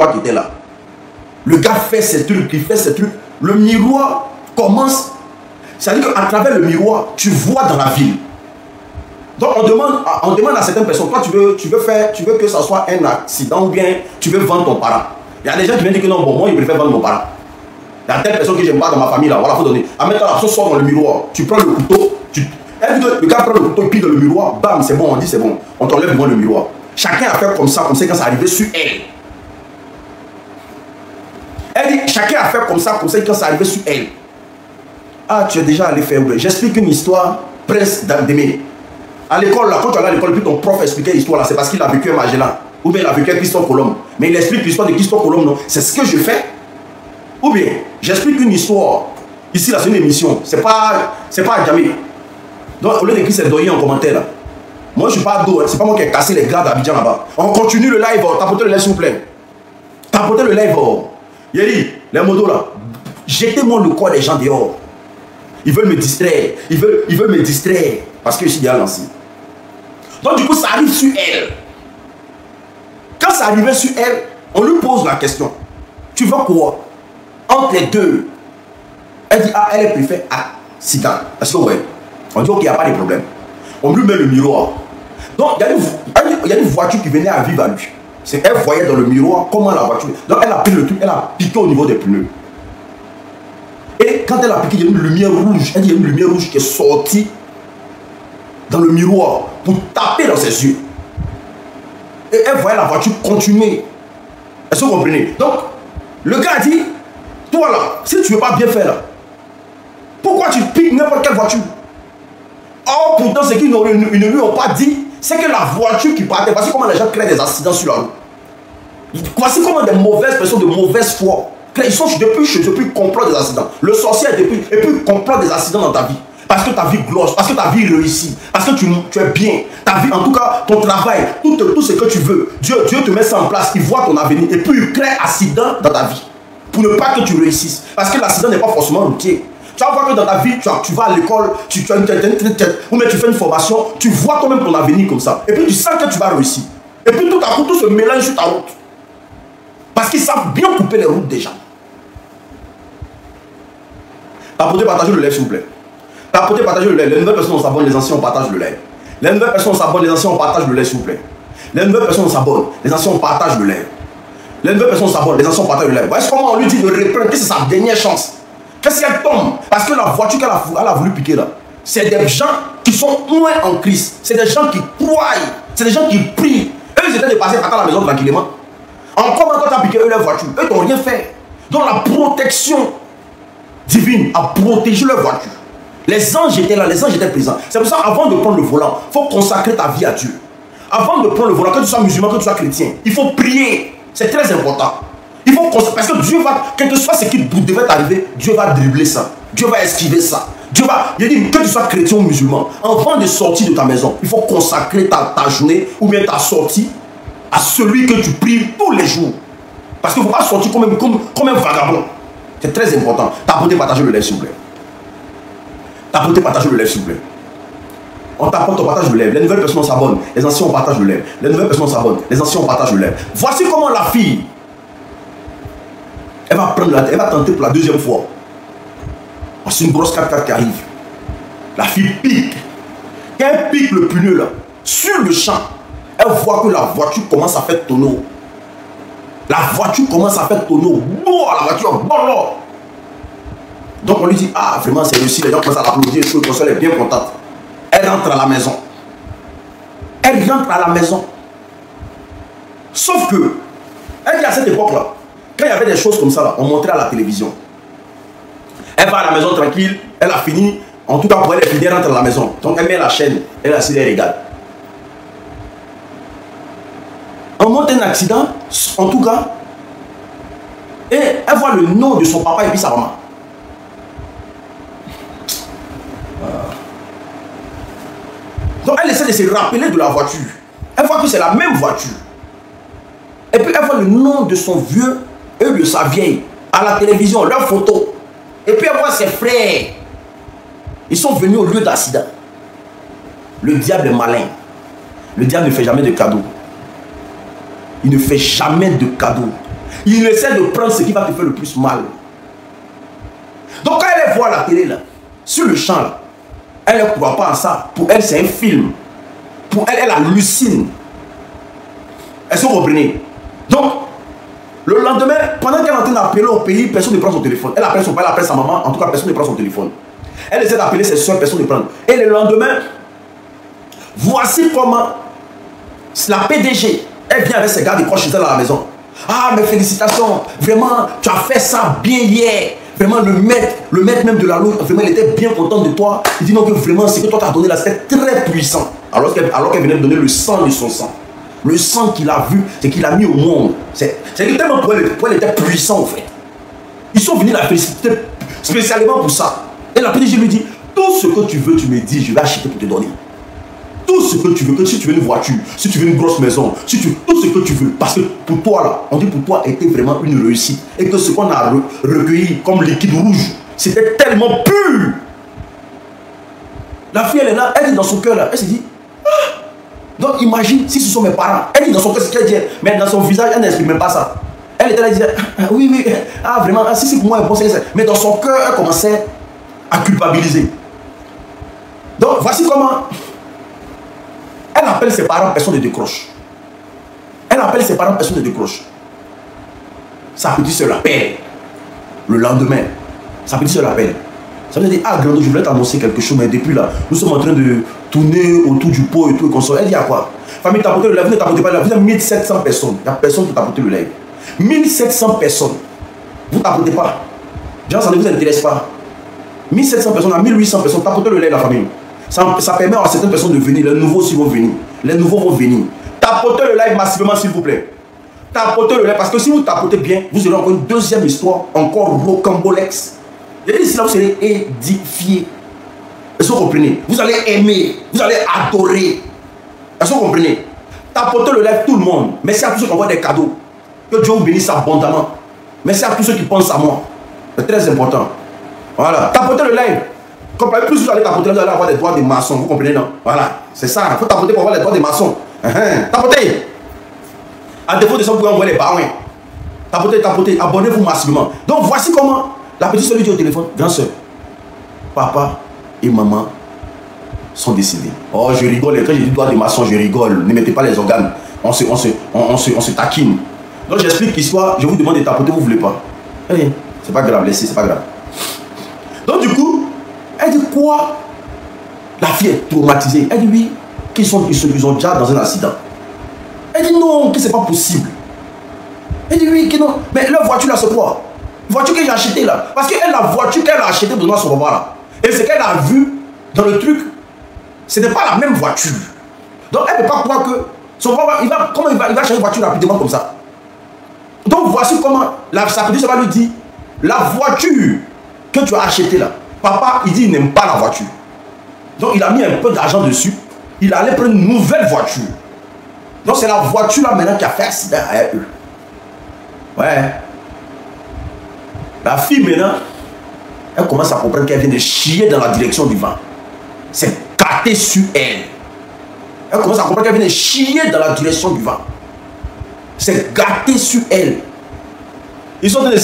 toi qui étais là. Le gars fait ses trucs, il fait ses trucs. Le miroir commence. C'est-à-dire qu'à travers le miroir, tu vois dans la ville. Donc on demande à certaines personnes, toi tu veux que ça soit un accident ou bien tu veux vendre ton parent. Il y a des gens qui viennent dire que non, bon, moi je préfère vendre mon parent. Il y a telle personne que j'aime pas dans ma famille là, voilà, faut donner. En même temps, la personne sort dans le miroir, tu prends le couteau, le gars prend le couteau, il pile dans le miroir, bam, c'est bon, on dit c'est bon, on t'enlève devant le miroir. Chacun a fait comme ça quand ça arrivait sur elle. Elle dit, chacun a fait comme ça quand ça arrivait sur elle. Ah, tu es déjà allé faire, j'explique une histoire, Prince d'Andémé. À l'école, là, quand tu allais à l'école, puis ton prof expliquait l'histoire là, c'est parce qu'il a vécu un Magellan. Ou bien il a vécu un Christophe Colomb. Mais il explique l'histoire de Christophe Colomb, non? C'est ce que je fais. Ou bien, j'explique une histoire. Ici, là, c'est une émission. C'est pas à jamais. Donc, au lieu d'écrire c'est doyer en commentaire, là. Moi, je suis pas ado. C'est pas moi qui ai cassé les gars d'Abidjan là-bas. On continue le live. Tapotez le live, s'il vous plaît. Tapotez le live. Yéli, les modos là. Jetez-moi le corps des gens dehors. Ils veulent me distraire. Ils veulent me distraire. Parce que je suis déjà lancé. Donc, du coup, ça arrive sur elle. Quand ça arrivait sur elle, on lui pose la question. Tu veux quoi? Entre les deux. Elle dit, ah, elle préfère accident. Parce que, ouais, on dit, ok, il n'y a pas de problème. On lui met le miroir. Donc, il y a une voiture qui venait à vivre à lui. Elle voyait dans le miroir comment la voiture. Donc, elle a pris le truc, elle a piqué au niveau des pneus. Et quand elle a piqué, il y a une lumière rouge. Elle dit, il y a une lumière rouge qui est sortie dans le miroir pour taper dans ses yeux. Et elle voyait la voiture continuer. Est-ce que vous comprenez? Donc, le gars a dit, toi là, si tu ne veux pas bien faire là, pourquoi tu piques n'importe quelle voiture? Or, pourtant, ce qu'ils ne lui ont pas dit, c'est que la voiture qui partait, voici comment les gens créent des accidents sur la route. Voici comment des mauvaises personnes de mauvaise foi, ils sont depuis complot des accidents. Le sorcier est depuis complot des accidents dans ta vie. Parce que ta vie glosse, parce que ta vie réussit, parce que tu es bien, ta vie, en tout cas, ton travail, tout ce que tu veux, Dieu te met ça en place, il voit ton avenir et puis il crée accident dans ta vie pour ne pas que tu réussisses. Parce que l'accident n'est pas forcément routier. Tu vas voir que dans ta vie, tu vas à l'école, ou même tu fais une formation, tu vois quand même ton avenir comme ça. Et puis tu sens que tu vas réussir. Et puis tout à coup, tout se mélange sur ta route. Parce qu'ils savent bien couper les routes des gens. Tapotez, partagez le live s'il vous plaît. Tapotez, partagez le live. Les nouvelles personnes s'abonnent, les anciens on partage le live. Les nouvelles personnes s'abonnent, les anciens on partage le live s'il vous plaît. Les nouvelles personnes s'abonnent, les anciens on partage le live. Les nouvelles personnes s'abonnent, les anciens on partage le live. Voyez comment on lui dit de reprendre, que c'est sa dernière chance. Qu'est-ce qu'elle tombe? Parce que la voiture qu'elle a voulu piquer là, c'est des gens qui sont moins en Christ. C'est des gens qui croient. C'est des gens qui prient. Eux, ils étaient dépassés par la maison tranquillement. Encore quand tu as piqué eux leur voiture, eux t'ont rien fait. Donc la protection divine a protégé leur voiture. Les anges étaient là, les anges étaient présents. C'est pour ça, avant de prendre le volant, il faut consacrer ta vie à Dieu. Avant de prendre le volant, que tu sois musulman, que tu sois chrétien, il faut prier. C'est très important. Il faut consacrer, parce que Dieu va, quel que soit ce qui devait t'arriver, Dieu va dribbler ça. Dieu va esquiver ça. Dieu va, il dit, que tu sois chrétien ou musulman, avant de sortir de ta maison, il faut consacrer ta journée ou bien ta sortie à celui que tu pries tous les jours. Parce qu'il ne faut pas sortir comme un vagabond. C'est très important. Tapotez, partagez le live s'il vous plaît. Tapotez, partagez le live s'il vous plaît. On tapote, on partage le live. Les nouvelles personnes s'abonnent. Les anciens on partage le live. Les nouvelles personnes s'abonnent. Les anciens on partage le live. Voici comment la fille, elle va tenter pour la deuxième fois. C'est une grosse 4x4 qui arrive. La fille pique. Quand elle pique le pneu là, sur le champ, elle voit que la voiture commence à faire tonneau. La voiture commence à faire tonneau. Bon, la voiture, bon là. Donc on lui dit, ah vraiment c'est réussi, les gens commencent à l'applaudir, elle est bien contente. Elle rentre à la maison. Elle rentre à la maison. Sauf que, elle dit à cette époque-là, quand il y avait des choses comme ça, là, on montrait à la télévision. Elle va à la maison tranquille, elle a fini. En tout cas, pour elle, elle rentre à la maison. Donc elle met la chaîne, elle assise, elle regarde. On monte un accident, en tout cas, et elle voit le nom de son papa et puis sa maman. Donc elle essaie de se rappeler de la voiture. Elle voit que c'est la même voiture. Et puis elle voit le nom de son vieux et de sa vieille à la télévision, leur photo. Et puis elle voit ses frères. Ils sont venus au lieu d'accident. Le diable est malin. Le diable ne fait jamais de cadeaux. Il ne fait jamais de cadeaux. Il essaie de prendre ce qui va te faire le plus mal. Donc quand elle voit la télé là, sur le champ là, elle ne croit pas en ça. Pour elle, c'est un film. Pour elle, elle hallucine. Est-ce que vous comprenez? Donc, le lendemain, pendant qu'elle est en train d'appeler au pays, personne ne prend son téléphone. Elle appelle son père, elle appelle sa maman, en tout cas, personne ne prend son téléphone. Elle essaie d'appeler ses soeurs, personne ne prend. Et le lendemain, voici comment la PDG, elle vient avec ses gars de proches chez elle à la maison. Ah, mais félicitations, vraiment, tu as fait ça bien hier. Vraiment, le maître même de la loi, vraiment, il était bien content de toi. Il dit non, que vraiment, ce que toi t'as donné là, c'était très puissant. Alors qu'elle venait de donner le sang de son sang. Le sang qu'il a vu, c'est qu'il a mis au monde. C'est tellement pour elle était puissant, en fait. Ils sont venus la féliciter spécialement pour ça. Et la PDG lui dit, tout ce que tu veux, tu me dis, je vais acheter pour te donner. Tout ce que tu veux, que si tu veux une voiture, si tu veux une grosse maison, si tu veux, tout ce que tu veux. Parce que pour toi, là, on dit pour toi, était vraiment une réussite. Et que ce qu'on a recueilli comme liquide rouge, c'était tellement pur. La fille, elle est là, elle dit dans son cœur, là, elle se dit, ah! Donc imagine si ce sont mes parents. Elle dit dans son cœur ce qu'elle dit, mais dans son visage, elle n'exprime même pas ça. Elle était là, elle disait, oui, oui, ah vraiment, ah, si c'est pour moi, bon, mais dans son cœur, elle commençait à culpabiliser. Donc voici comment elle appelle ses parents, personne ne décroche. Elle appelle ses parents, personne ne décroche. Sa petite soeur l'appelle. Le lendemain, sa petite soeur l'appelle. Ça veut dire, ah Grando, je voulais t'annoncer quelque chose, mais depuis là, nous sommes en train de tourner autour du pot et tout, et qu'on sort. Elle dit à quoi? Famille, t'apportez le lait, vous ne t'apportez pas le lait. Vous êtes 1700 personnes. Il n'y a personne qui t'apporte le lait. 1700 personnes. Vous ne t'apportez pas. Genre, ça ne vous intéresse pas. 1700 personnes à 1800 personnes, t'apportez le lait, la famille. Ça permet à certaines personnes de venir. Les nouveaux aussi vont venir. Les nouveaux vont venir. T'apportez le lait massivement, s'il vous plaît. T'apportez le lait, parce que si vous t'apportez bien, vous aurez encore une deuxième histoire, encore rocambolex. Et ici, là, vous serez édifié. Est-ce que vous comprenez? Vous allez aimer, vous allez adorer. Est-ce que vous comprenez? T'apportez le lait tout le monde. Merci à tous ceux qui envoient des cadeaux. Que Dieu vous bénisse abondamment. Merci à tous ceux qui pensent à moi. C'est très important. Voilà. T'apportez le lait. Plus vous allez tapoter, vous allez avoir des doigts de maçon. Vous comprenez, non? Voilà. C'est ça. Il faut tapoter pour avoir les doigts de maçon. Tapotez. À défaut de ça, vous pouvez envoyer les barons. Tapotez, tapotez. Abonnez-vous massivement. Donc, voici comment la petite soeur lui dit au téléphone, grand soeur, papa et maman sont décédés. Oh, je rigole. Et quand j'ai dit doigts de maçon, je rigole. Ne mettez pas les organes. On se taquine. Donc, j'explique l'histoire. Je vous demande de tapoter, vous ne voulez pas. Hey, c'est pas grave, laissez, c'est pas grave. Donc, du coup, elle dit quoi? La fille est traumatisée. Elle dit oui, qu'ils ont déjà dans un accident. Elle dit non, que c'est pas possible. Elle dit oui, que non. Mais leur voiture là, c'est quoi? Voiture que j'ai achetée là. Parce que la voiture qu'elle a achetée pour donner à son papa là. Et ce qu'elle a vu dans le truc, ce n'est pas la même voiture. Donc elle ne peut pas croire que son papa, comment il va changer une voiture rapidement comme ça. Donc voici comment sa petite soeur va lui dire, la voiture que tu as achetée là, papa, il dit il n'aime pas la voiture. Donc il a mis un peu d'argent dessus. Il allait prendre une nouvelle voiture. Donc c'est la voiture là maintenant qui a fait accident à eux. Ouais. La fille maintenant, elle commence à comprendre qu'elle vient de chier dans la direction du vent. C'est gâté sur elle. Elle commence à comprendre qu'elle vient de chier dans la direction du vent. C'est gâté sur elle. Ils sont des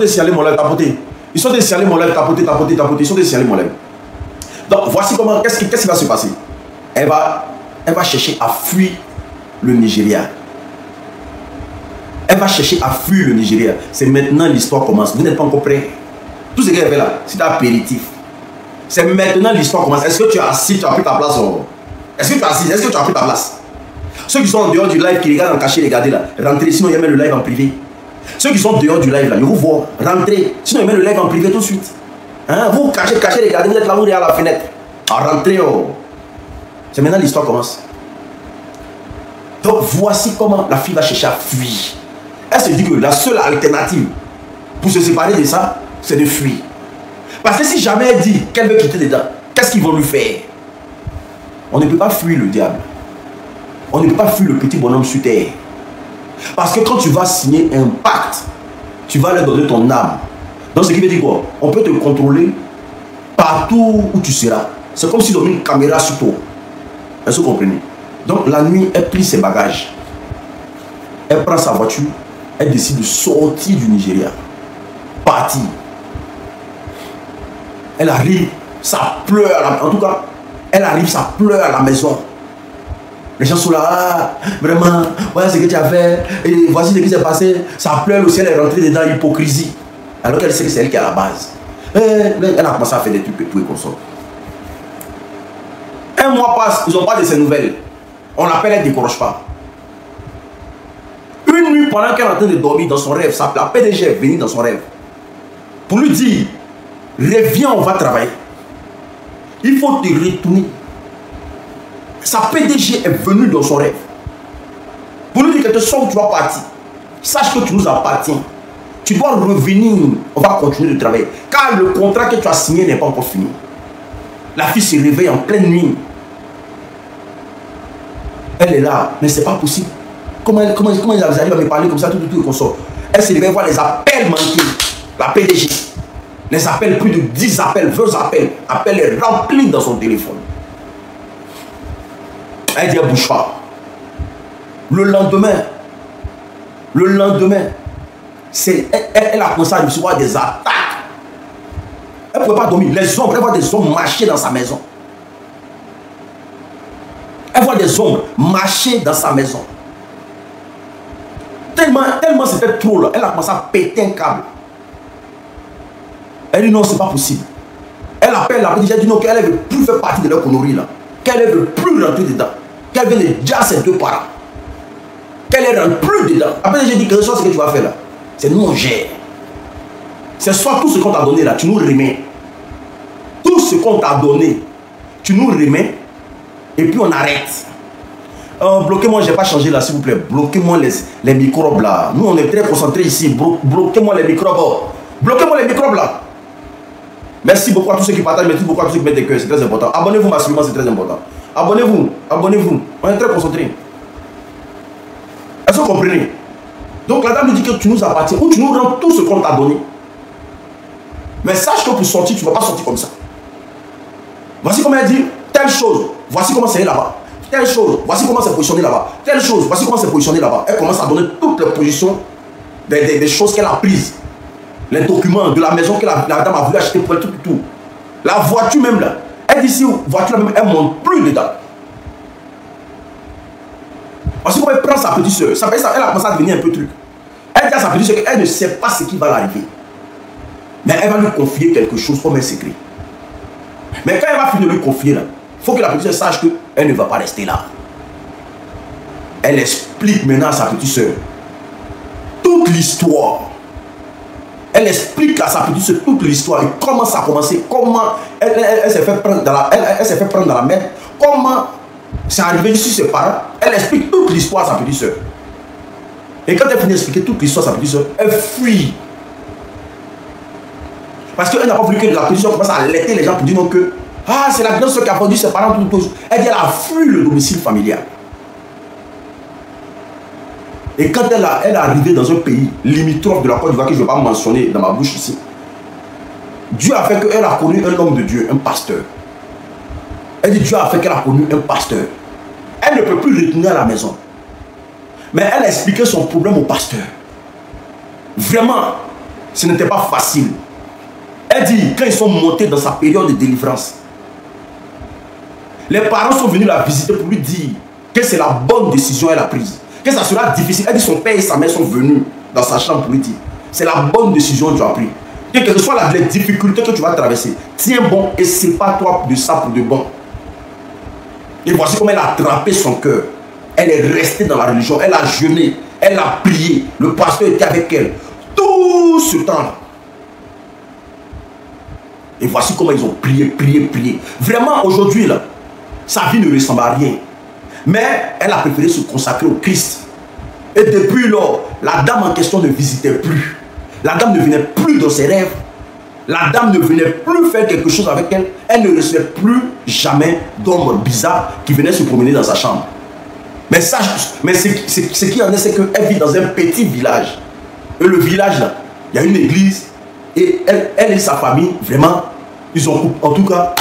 signaler mon lèvre, tapoter. Ils sont des signaler mon lèvre, tapoter, tapoter, tapoter. Ils sont des signaler mon lèvre. Donc voici comment, qu'est-ce qui va se passer. Elle va chercher à fuir le Nigeria. Elle va chercher à fuir le Nigeria. C'est maintenant l'histoire commence. Vous n'êtes pas encore prêts. Tout ce qu'elle fait là, c'est un apéritif. C'est maintenant l'histoire commence. Est-ce que tu es assis, tu as pris ta place? Est-ce que tu es assis? Est-ce que tu as pris ta place? Ceux qui sont en dehors du live, qui regardent en cachet, regardez là. Rentrez, sinon il y a même le live en privé. Ceux qui sont dehors du live là, je vous vois. Rentrez, sinon il y a même le live en privé tout de suite. Hein? Vous cachez, regardez, vous êtes là, vous regardez à la fenêtre. Rentrez. Oh. C'est maintenant l'histoire commence. Donc voici comment la fille va chercher à fuir. Elle se dit que la seule alternative pour se séparer de ça, c'est de fuir. Parce que si jamais elle dit qu'elle veut quitter dedans, qu'est-ce qu'ils vont lui faire? On ne peut pas fuir le diable. On ne peut pas fuir le petit bonhomme sur terre. Parce que quand tu vas signer un pacte, tu vas leur donner ton âme. Donc ce qui veut dire quoi? On peut te contrôler partout où tu seras. C'est comme si on met une caméra sur toi. Est-ce que vous comprenez? Donc la nuit, elle plie ses bagages. Elle prend sa voiture. Elle décide de sortir du Nigeria. Partir. Elle arrive, ça pleure. En tout cas, elle arrive, ça pleure à la maison. Les gens sont là, ah, vraiment, voilà ce que tu as fait, et voici ce qui s'est passé. Ça pleure, le ciel est rentré dedans, hypocrisie. Alors qu'elle sait que c'est elle qui est à la base. Elle a commencé à faire des trucs et tout et comme ça. Un mois passe, ils n'ont pas de ces nouvelles. On l'appelle, elle ne décroche pas. Une nuit, pendant qu'elle est en train de dormir dans son rêve, la PDG est venue dans son rêve pour lui dire, reviens, on va travailler. Il faut te retourner. Sa PDG est venue dans son rêve pour lui dire que te sens tu vas partir. Sache que tu nous appartiens. Tu dois revenir. On va continuer de travailler. Car le contrat que tu as signé n'est pas encore fini. La fille se réveille en pleine nuit. Elle est là, mais c'est pas possible. Comment ils arrivent à me parler comme ça, tout comme ça. Elle se réveille, voir les appels manqués. La PDG. Les appels, plus de 10 appels, 20 appels. Appels est rempli dans son téléphone. Elle dit, elle ne bouge pas. Le lendemain, elle a commencé à recevoir des attaques. Elle ne pouvait pas dormir. Les ombres, elle voit des hommes marcher dans sa maison. Elle voit des hommes marcher dans sa maison. Tellement c'était trop là. Elle a commencé à péter un câble. Elle dit non, c'est pas possible. Elle appelle la PDG, elle dit non, qu'elle ne veut plus faire partie de leur connerie là. Qu'elle ne veut plus rentrer dedans. Qu'elle vienne de dire à ses deux parents. Qu'elle ne rentre plus dedans. Après, j'ai dit que ce que tu vas faire là, c'est nous on gère. C'est soit tout ce qu'on t'a donné là, tu nous remets. Tout ce qu'on t'a donné, tu nous remets. Et puis on arrête. Bloquez-moi, je n'ai pas changé là, s'il vous plaît. Bloquez-moi les microbes là. Nous on est très concentrés ici. Bloquez-moi les microbes. Bloquez-moi les microbes là. Merci beaucoup à tous ceux qui partagent, merci beaucoup à tous ceux qui mettent des cœurs, c'est très important. Abonnez-vous massivement, c'est très important. Abonnez-vous, abonnez-vous. On est très concentrés. Est-ce que vous comprenez? Donc la dame nous dit que tu nous appartiens, ou tu nous rends tout ce qu'on t'a donné. Mais sache que pour sortir, tu ne vas pas sortir comme ça. Voici comment elle dit, telle chose, voici comment c'est là-bas. Telle chose, voici comment c'est positionné là-bas. Telle chose, voici comment c'est positionné là-bas. Elle commence à donner toutes les positions des choses qu'elle a prises. Les documents de la maison que la dame a voulu acheter pour elle, tout. La voiture même là. Elle dit si voiture même, elle ne monte plus dedans. Parce qu'on prend sa petite soeur. Elle a commencé à devenir un peu truc. Elle dit à sa petite soeur qu'elle ne sait pas ce qui va l'arriver. Mais elle va lui confier quelque chose comme un secret. Mais quand elle va finir de lui confier là, il faut que la petite soeur sache qu'elle ne va pas rester là. Elle explique maintenant à sa petite soeur toute l'histoire. Elle explique à sa petite soeur toute l'histoire et comment ça a commencé, comment elle s'est fait prendre dans la mer, comment c'est arrivé sur ses parents. Elle explique toute l'histoire à sa petite soeur. Et quand elle finit d'expliquer toute l'histoire à sa petite soeur, elle fuit. Parce qu'elle n'a pas voulu que la petite soeur commence à alerter les gens pour dire non que ah, c'est la grande soeur qui a vendu ses parents tout. Elle dit elle a fui le domicile familial. Et quand elle est arrivée dans un pays limitrophe de la Côte d'Ivoire que je ne vais pas mentionner dans ma bouche ici, Dieu a fait qu'elle a connu un homme de Dieu, un pasteur. Elle dit Dieu a fait qu'elle a connu un pasteur. Elle ne peut plus retourner à la maison. Mais elle a expliqué son problème au pasteur. Vraiment, ce n'était pas facile. Elle dit, quand ils sont montés dans sa période de délivrance, les parents sont venus la visiter pour lui dire que c'est la bonne décision qu'elle a prise. Que ça sera difficile. Elle dit son père et sa mère sont venus dans sa chambre pour lui dire c'est la bonne décision que tu as prise. Que quelles que soient les difficultés que tu vas traverser, tiens bon et sépare-toi de ça pour de bon. Et voici comment elle a attrapé son cœur. Elle est restée dans la religion. Elle a jeûné. Elle a prié. Le pasteur était avec elle. Tout ce temps-là. Et voici comment ils ont prié. Vraiment, aujourd'hui, là, sa vie ne ressemble à rien. Mais elle a préféré se consacrer au Christ. Et depuis lors, la dame en question ne visitait plus. La dame ne venait plus dans ses rêves. La dame ne venait plus faire quelque chose avec elle. Elle ne recevait plus jamais d'ombre bizarre qui venait se promener dans sa chambre. Mais ce qui en est, c'est qu'elle vit dans un petit village. Et le village, là, il y a une église. Et elle et sa famille, vraiment, ils ont, en tout cas,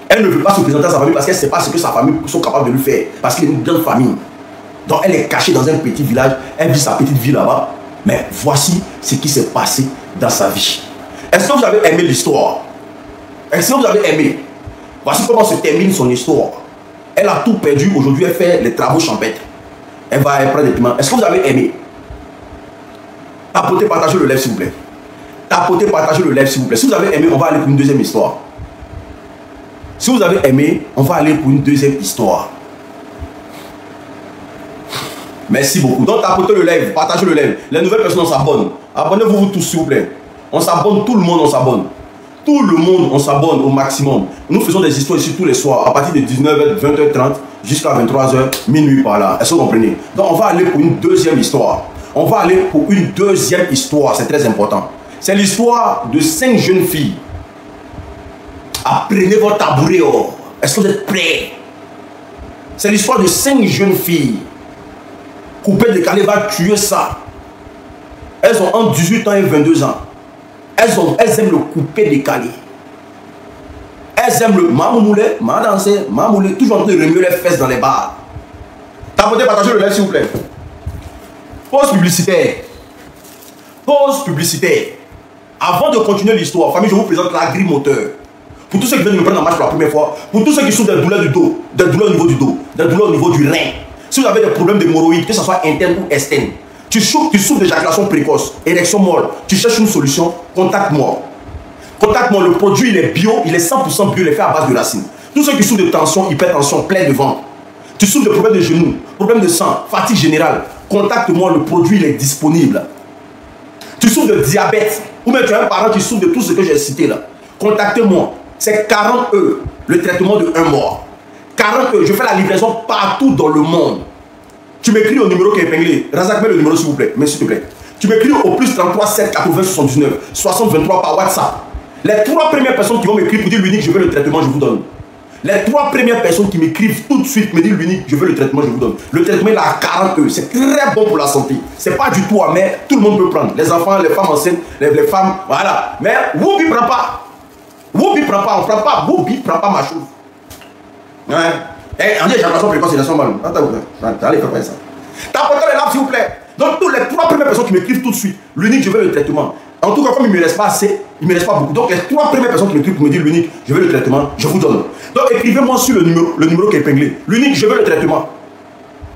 elle ne veut pas se présenter à sa famille parce qu'elle ne sait pas ce que sa famille sont capables de lui faire. Parce qu'il est une grande famille. Donc elle est cachée dans un petit village. Elle vit sa petite vie là-bas. Mais voici ce qui s'est passé dans sa vie. Est-ce que vous avez aimé l'histoire? Est-ce que vous avez aimé? Voici comment se termine son histoire. Elle a tout perdu. Aujourd'hui, elle fait les travaux champêtres. Elle va prendre des piments. Est-ce que vous avez aimé? Tapotez, partagez le live, s'il vous plaît. Tapotez, partagez le live, s'il vous plaît. Si vous avez aimé, on va aller pour une deuxième histoire. Si vous avez aimé, on va aller pour une deuxième histoire. Merci beaucoup. Donc, tapotez le live, partagez le live. Les nouvelles personnes, on s'abonne. Abonnez-vous tous, s'il vous plaît. On s'abonne, tout le monde, on s'abonne. Tout le monde, on s'abonne au maximum. Nous faisons des histoires ici tous les soirs, à partir de 19h, 20h30, jusqu'à 23h, minuit par là. Est-ce que vous comprenez? Donc, on va aller pour une deuxième histoire. On va aller pour une deuxième histoire, c'est très important. C'est l'histoire de 5 jeunes filles. Apprenez votre tabouret. Oh. Est-ce que vous êtes prêts? C'est l'histoire de 5 jeunes filles. Coupé décalé va tuer ça. Elles ont entre 18 ans et 22 ans. Elles aiment le coupé décalé. Elles aiment le mamoumoulé, danser, mamoulé, toujours en train de remuer les fesses dans les bars. Tapotez, partagez le live s'il vous plaît. Pause publicitaire. Pause publicitaire. Avant de continuer l'histoire, famille, je vous présente la grille moteur. Pour tous ceux qui viennent me prendre en marche pour la première fois, pour tous ceux qui souffrent des douleurs du dos, des douleurs au niveau du dos, des douleurs au niveau du rein, si vous avez des problèmes d'hémorroïdes, que ce soit interne ou externe, tu souffres d'éjaculation précoce, érection molle, tu cherches une solution, contacte-moi. Contacte-moi, le produit il est bio, il est 100% bio, il est fait à base de racines. Tous ceux qui souffrent de tension, hypertension, plein de ventre, tu souffres de problèmes de genoux, problèmes de sang, fatigue générale, contacte-moi, le produit il est disponible. Tu souffres de diabète, ou même tu as un parent qui souffre de tout ce que j'ai cité là, contactez-moi. C'est 40 €, le traitement de 1 mois. 40 €, je fais la livraison partout dans le monde. Tu m'écris au numéro qui est épinglé. Razak, mets le numéro s'il vous plaît. Mais s'il te plaît. Tu m'écris au plus 33 7 80 79 60 23 par WhatsApp. Les 3 premières personnes qui vont m'écrire pour dire l'unique, je veux le traitement, je vous donne. Les 3 premières personnes qui m'écrivent tout de suite me disent l'unique, je veux le traitement, je vous donne. Le traitement il est à 40 €. C'est très bon pour la santé. C'est pas du tout amer, tout le monde peut prendre. Les enfants, les femmes enceintes, les femmes, voilà. Mais Woubi ne prend pas. Woubi prend pas, on prend pas. Woubi prend pas ma chose. Ouais. Eh, on dit éjaculation précoce, c'est mal. Allez, fais pas ça. Tapotez les laves, s'il vous plaît. Donc, toutes les 3 premières personnes qui m'écrivent tout de suite, l'unique, je veux le traitement. En tout cas, comme il ne me reste pas assez, il ne me reste pas beaucoup. Donc, les 3 premières personnes qui m'écrivent pour me dire l'unique, je veux le traitement, je vous donne. Donc, écrivez-moi sur le numéro qui est épinglé. L'unique, je veux le traitement.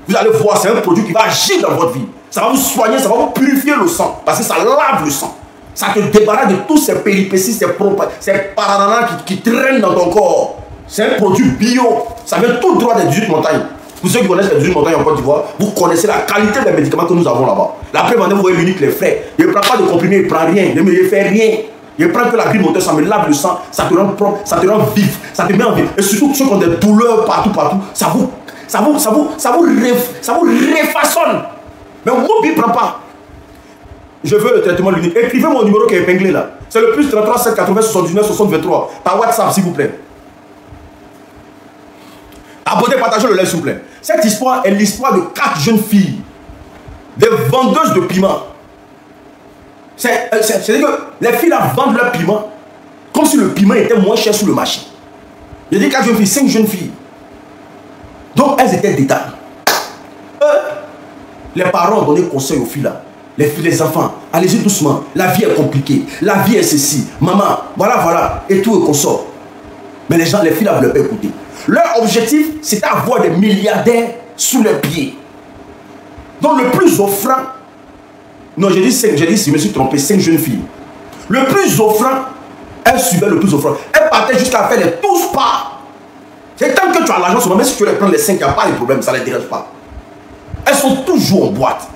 Vous allez voir, c'est un produit qui va agir dans votre vie. Ça va vous soigner, ça va vous purifier le sang. Parce que ça lave le sang. Ça te débarrasse de tous ces péripéties, ces parananas qui traînent dans ton corps. C'est un produit bio. Ça vient tout droit des 18 montagnes. Pour ceux qui connaissent les 18 montagnes en Côte d'Ivoire, vous connaissez la qualité des médicaments que nous avons là-bas. La preuve, vous voyez l'unique, les frais. Il ne prend pas de comprimés, il ne prend rien. Il ne fait rien. Il prend que la grille moteur, ça me lave le sang, ça te rend propre, ça te rend vif, ça te met en vie. Et surtout, ceux qui ont des douleurs partout, ça vous refaçonne. Mais Woubi ne prend pas. Je veux le traitement l'unique. Écrivez mon numéro qui est épinglé là. C'est le plus 33 7 80 79 60 23. Par WhatsApp, s'il vous plaît. Abonnez, partagez le live, s'il vous plaît. Cette histoire est l'histoire de 4 jeunes filles, des vendeuses de piments. C'est-à-dire que les filles là vendent leur piment comme si le piment était moins cher sur le marché. Il y a des 4 jeunes filles, 5 jeunes filles. Donc elles étaient détaillées. Les parents ont donné conseil aux filles là. Les enfants, allez-y doucement. La vie est compliquée. La vie est ceci. Maman, voilà. Et tout est consort. Mais les filles là ne veulent pas écouter. Leur objectif, c'était avoir des milliardaires sous leurs pieds. Donc le plus offrant, non j'ai dit 5, je me suis trompé, 5 jeunes filles. Le plus offrant, elles suivaient le plus offrant. Elles partaient jusqu'à faire les tous pas. C'est tant que tu as l'argent, même si tu veux les prendre les 5, il n'y a pas de problème, ça ne les dérange pas. Elles sont toujours en boîte.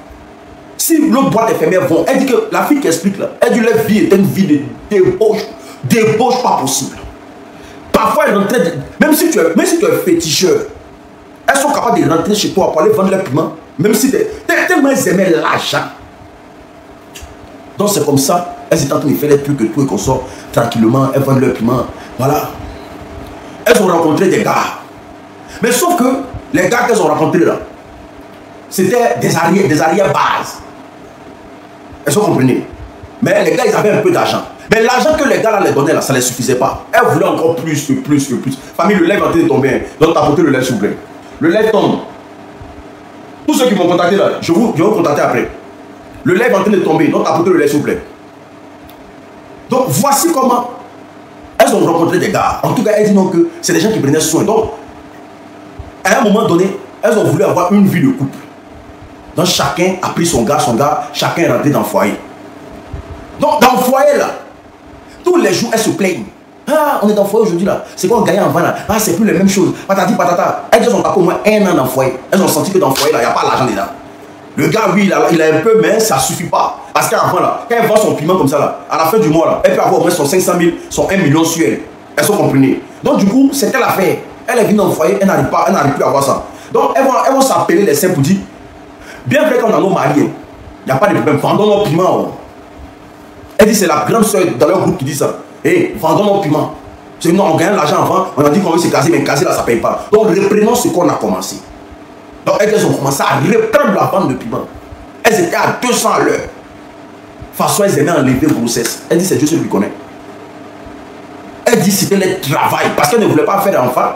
Si l'autre boîte est fermée, elle dit que la fille qui explique là, elle dit que leur vie est une vie de débauche pas possible. Parfois, elles rentraient, même si tu es féticheur, elles sont capables de rentrer chez toi pour aller vendre leurs piments, même si tellement elles aimaient l'argent. Donc c'est comme ça, elles étaient en train de faire les trucs et tout et qu'on sort tranquillement, elles vendent leurs piments, voilà. Elles ont rencontré des gars. Mais sauf que les gars qu'elles ont rencontrés là, c'était des arrière-bases. Est-ce que vous comprenez? Mais les gars, ils avaient un peu d'argent. Mais l'argent que les gars là les donnaient là, ça ne les suffisait pas. Elles voulaient encore plus. Famille, le lève est en train de tomber. Donc tapotez le lève s'il vous plaît. Le lève tombe. Tous ceux qui m'ont contacté là, je vais vous contacter après. Le lait est en train de tomber. Donc, apportez le lait, s'il vous plaît. Donc, voici comment elles ont rencontré des gars. En tout cas, elles disent non que c'est des gens qui prenaient soin. Donc, à un moment donné, elles ont voulu avoir une vie de couple. Donc, chacun a pris son gars, chacun est rentré dans le foyer. Donc, dans le foyer, là, tous les jours, elles se plaignent. Ah, on est dans le foyer aujourd'hui, là. C'est quoi on gagnait avant, là? Ah, c'est plus les mêmes choses. Patati, patata. Elles ont tapé au moins 1 an dans le foyer. Elles ont senti que dans le foyer, là, il n'y a pas l'argent dedans. Le gars, oui, il a un peu, mais ça ne suffit pas. Parce qu'avant, là, quand elle vend son piment comme ça, là, à la fin du mois, là, elle peut avoir au moins son 500 000, son 1 million sur elle. Elles sont comprinées. Donc, du coup, c'est qu'elle a fait. Elle est venue dans le foyer, elle n'arrive plus à avoir ça. Donc, elles vont s'appeler les saints pour dire, bien vrai qu'on a nos mariés, il n'y a pas de problème, vendons nos piments. Oh. Elle dit, c'est la grande soeur dans leur groupe qui dit ça. Hé, vendons nos piments. C'est nous, on gagne l'argent avant, on a dit qu'on veut se caser, mais caser là, ça ne paye pas. Donc, reprenons ce qu'on a commencé. Donc, elles ont commencé à reprendre la vente de piment. Elles étaient à 200 à l'heure. De toute façon, elles aimaient enlever grossesse. Elle dit, c'est Dieu celui qui connaît. Elle dit, c'était le travail, parce qu'elle ne voulait pas faire d'enfant.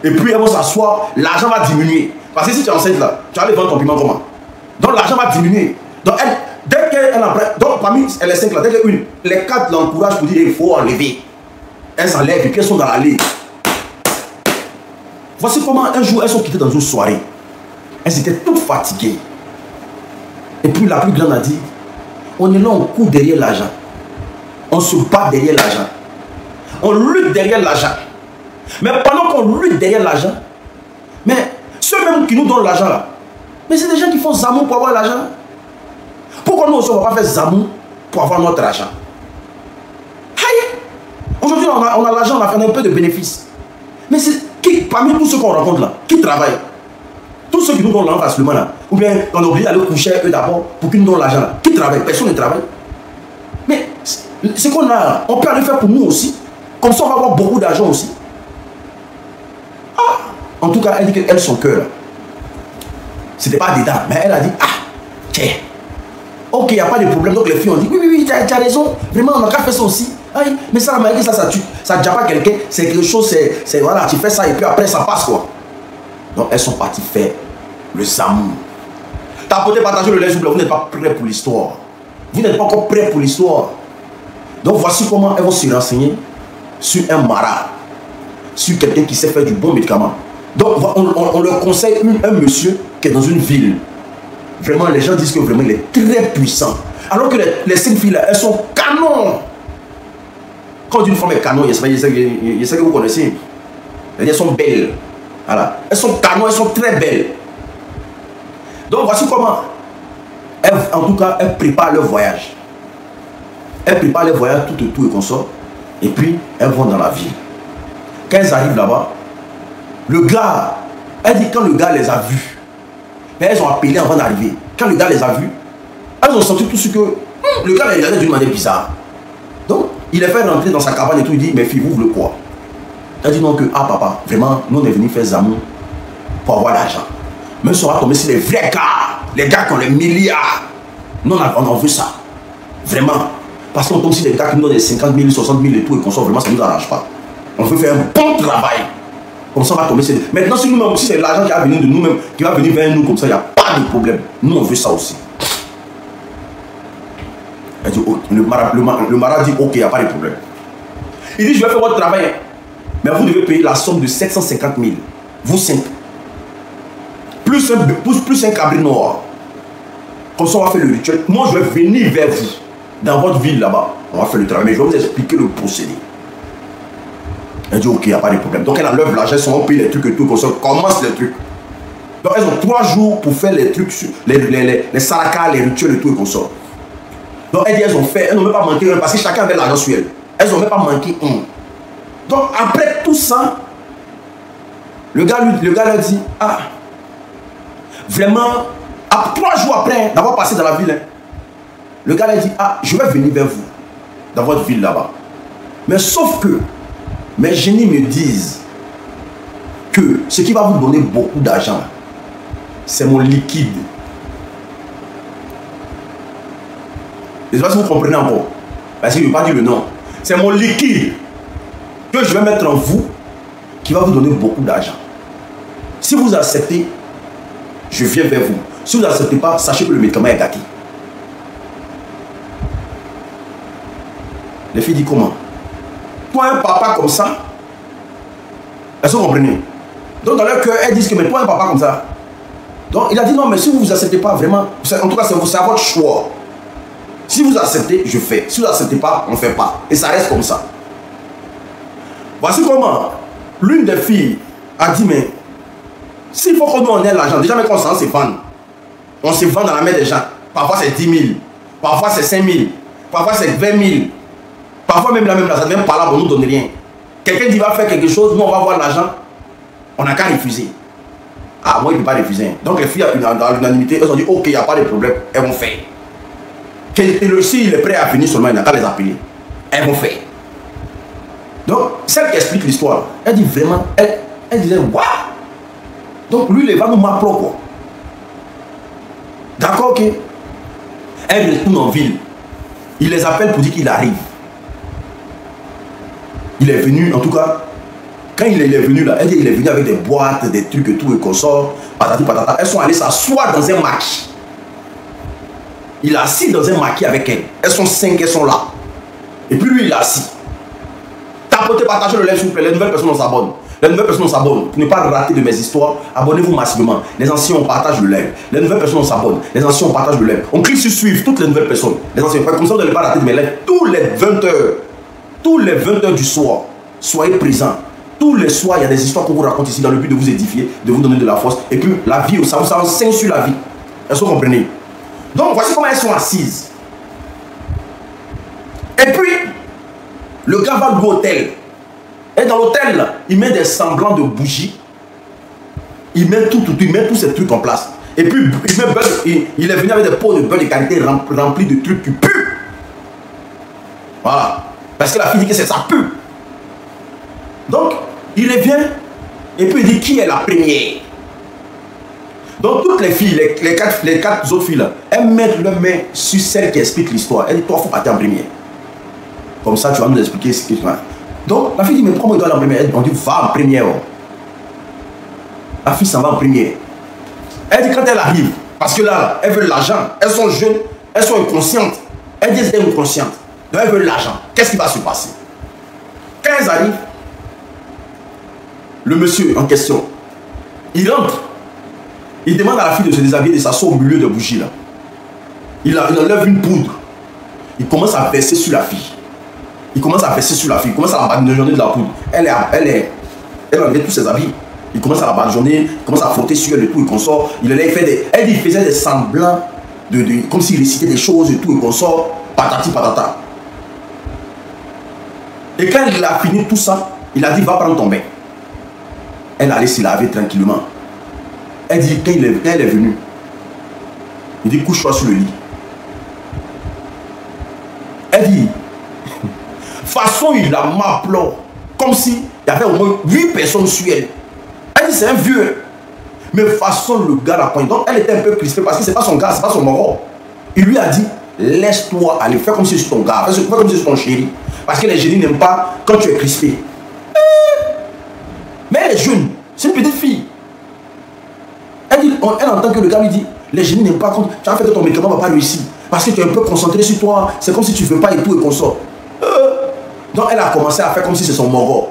Et puis, elles vont s'asseoir, l'argent va diminuer. Parce que si tu es enceinte là, tu vas aller vendre ton piment comment? Donc, l'argent va diminuer. Donc, elle, dès qu'elle apprend, donc parmi les 5 là, dès qu'une, les 4 l'encouragent pour dire, il faut enlever. Elles s'enlèvent et puis elles sont dans l'allée. Voici comment un jour elles sont quittées dans une soirée. Elles étaient toutes fatiguées. Et puis la plus grande a dit, on est là, on court derrière l'argent. On se bat derrière l'argent. On lutte derrière l'argent. Mais pendant qu'on lutte derrière l'argent, mais ceux même qui nous donnent l'argent là, mais c'est des gens qui font zamou pour avoir l'argent. Pourquoi nous aussi on ne va pas faire zamou pour avoir notre argent? Aujourd'hui on a l'argent, on a fait un peu de bénéfices. Mais c'est qui, parmi tous ceux qu'on rencontre là, qui travaille? Tous ceux qui nous donnent l'argent facilement là, ou bien on est obligé d'aller coucher eux d'abord pour qu'ils nous donnent l'argent là. Qui travaille? Personne ne travaille. Mais ce qu'on a, on peut aller faire pour nous aussi. Comme ça on va avoir beaucoup d'argent aussi. Ah, en tout cas, elle dit qu'elle, son cœur là, c'était pas dedans, mais elle a dit, ah, tiens, ok, il n'y a pas de problème. Donc les filles ont dit, oui, tu as raison, vraiment, on a qu'à faire ça aussi. Aïe, mais ça, la maladie, ça tue. Ça ne tue pas quelqu'un, c'est quelque chose, c'est voilà, tu fais ça et puis après ça passe quoi. Donc elles sont parties faire le zamou. T'as apporté partager le lait, vous n'êtes pas prêt pour l'histoire. Vous n'êtes pas encore prêt pour l'histoire. Donc voici comment elles vont se renseigner sur un mara, sur quelqu'un qui sait faire du bon médicament. Donc on leur conseille un monsieur qui est dans une ville. Vraiment, les gens disent que vraiment il est très puissant. Alors que les 5 filles là, elles sont canons. Quand une femme est canon, il y a ça que vous connaissez. Elles sont belles. Voilà. Elles sont canons, elles sont très belles. Donc voici comment, en tout cas, elles préparent leur voyage. Elles préparent leur voyage tout et consort. Et puis, elles vont dans la ville. Quand elles arrivent là-bas, le gars, elle dit quand le gars les a vus, mais elles ont appelé avant d'arriver. Quand le gars les a vus, elles ont senti tout ce que le gars les a dit d'une manière bizarre. Donc, il les fait rentrer dans sa cabane et tout. Il dit, mais fille, vous voulez quoi? Elle dit non que, ah papa, vraiment, nous on est venus faire zamou pour avoir l'argent. Mais on va tomber sur les vrais gars, les gars qui ont les milliards. Nous on veut ça. Vraiment. Parce qu'on tombe sur les gars qui nous donnent des 50 000, 60 000 et tout, et qu'on sort vraiment, ça ne nous arrange pas. On veut faire un bon travail. Comme ça, on va tomber sur... Maintenant, si nous-mêmes, si c'est l'argent qui va venir de nous-mêmes, qui va venir vers nous comme ça, il n'y a pas de problème. Nous, on veut ça aussi. Elle dit, oh, le mara dit, ok, il n'y a pas de problème. Il dit, je vais faire votre travail, mais vous devez payer la somme de 750 000. Vous 5. Plus un cabri noir. Comme ça, on va faire le rituel. Moi, je vais venir vers vous, dans votre ville là-bas. On va faire le travail, mais je vais vous expliquer le procédé. Elle dit, ok, il n'y a pas de problème. Donc, elle enlève l'argent, elles sont payées les trucs et tout, comme ça, commence les trucs. Donc, elles ont 3 jours pour faire les trucs, les sarakas, les rituels et tout, et comme ça. Donc, elle dit, elles ont fait, elles n'ont même pas manqué un, parce que chacun avait l'argent sur elle. Elles n'ont même pas manqué un. Donc, après tout ça, le gars leur dit, ah, vraiment, 3 jours après d'avoir passé dans la ville, hein, le gars leur dit, ah, je vais venir vers vous, dans votre ville là-bas. Mais sauf que, mes génies me disent que ce qui va vous donner beaucoup d'argent, c'est mon liquide. Je ne sais pas si vous comprenez encore. Parce que je ne vais pas dire le nom. C'est mon liquide que je vais mettre en vous qui va vous donner beaucoup d'argent. Si vous acceptez, je viens vers vous. Si vous n'acceptez pas, sachez que le médicament est gâté. Les filles disent comment? Toi, un papa comme ça, elles sont comprenées. Donc dans leur cœur, elles disent que mais toi, un papa comme ça. Donc il a dit non, mais si vous ne acceptez pas vraiment, en tout cas, c'est votre choix. Si vous acceptez, je fais. Si vous n'acceptez pas, on ne fait pas. Et ça reste comme ça. Voici comment l'une des filles a dit mais s'il faut qu'on nous en ait l'argent, déjà mais quand on se vend, on se vend dans la main des gens. Parfois c'est 10 000, parfois c'est 5 000, parfois c'est 20 000. Parfois même la même l'argent, même pas là, on ne nous donne rien. Quelqu'un dit va faire quelque chose, nous on va avoir l'argent, on n'a qu'à refuser. Ah, moi il ne peut pas refuser. Donc les filles, dans l'unanimité, elles ont dit ok, il n'y a pas de problème, elles vont faire. Et le s'il est prêt à venir seulement, il n'a qu'à les appeler. Elles vont faire. Donc, celle qui explique l'histoire, elle dit vraiment, elle disait waouh. Donc lui, il va nous m'appeler quoi. D'accord, ok. Elle retourne en ville. Il les appelle pour dire qu'il arrive. Il est venu, en tout cas, quand il est venu là, elle dit qu'il est venu avec des boîtes, des trucs et tout, et qu'on sort, patati patata. Elles sont allées s'asseoir dans un maquis. Il est assis dans un maquis avec elles. Elles sont 5, elles sont là. Et puis lui, il est assis. Tapotez, partagez le lien s'il vous plaît. Les nouvelles personnes, on s'abonne. Les nouvelles personnes, on s'abonne. Pour ne pas rater de mes histoires, abonnez-vous massivement. Les anciens, on partage le lien. Les nouvelles personnes, on s'abonne. Les anciens, on partage le lien. On clique sur suivre toutes les nouvelles personnes. Les anciens, comme ça, vous n'allez pas rater de mes lives. Tous les 20 heures. Tous les 20 heures du soir, soyez présents. Tous les soirs, il y a des histoires qu'on vous raconte ici dans le but de vous édifier, de vous donner de la force. Et puis, la vie, ça vous enseigne sur la vie. Est-ce que vous comprenez? Donc, voici comment elles sont assises. Et puis, le gars va à l'hôtel. Et dans l'hôtel, il met des semblants de bougies. Il met il met tous ces trucs en place. Et puis, il est venu avec des pots de beurre de qualité remplis de trucs qui puent. Voilà. Parce que la fille dit que c'est ça pue. Donc, il revient et puis il dit qui est la première. Donc, toutes les filles, les quatre autres filles là, elles mettent leurs mains sur celle qui explique l'histoire. Elle dit toi, il faut partir en première. Comme ça, tu vas nous expliquer ce que tu as. Donc, la fille dit mais pourquoi moi je dois aller en première? On dit va en première. La fille s'en va en première. Elle dit quand elle arrive, parce que là, elle veut l'argent. Elles sont jeunes, elles sont inconscientes. Elles disent qu'elles sont inconscientes. Donc elles veulent l'argent. Qu'est-ce qui va se passer? Quand elles arrivent, le monsieur en question, il rentre. Il demande à la fille de se déshabiller, de s'asseoir au milieu de bougies là. Il enlève une poudre. Il commence à verser sur la fille. Il commence à verser sur la fille. Il commence à la badigeonner de la poudre. Elle enlève tous ses habits. Il commence à la badigeonner. Il commence à frotter sur elle et tout. Il consort. Elle dit qu'il faisait des semblants comme s'il récitait des choses et tout. Il consort. Patati patata. Et quand il a fini tout ça, il a dit va prendre ton bain. Elle allait se laver tranquillement. Elle dit quand elle est venue, il dit couche-toi sur le lit. Elle dit façon il a m'appelé comme si il y avait au moins 8 personnes sur elle. Elle dit c'est un vieux. Mais façon le gars l'a pointe. Donc elle était un peu crispée parce que c'est pas son gars, c'est pas son moro. Il lui a dit laisse-toi aller, fais comme si c'est ton gars, fais comme si c'est ton chéri. Parce que les génies n'aiment pas quand tu es crispé. Mais elle est jeune, c'est une petite fille. Elle entend que le gars lui dit les génies n'aiment pas quand tu as fait que ton médicament ne va pas réussir. Parce que tu es un peu concentré sur toi, c'est comme si tu ne veux pas et tout et qu'on sort. Donc elle a commencé à faire comme si c'est son moro.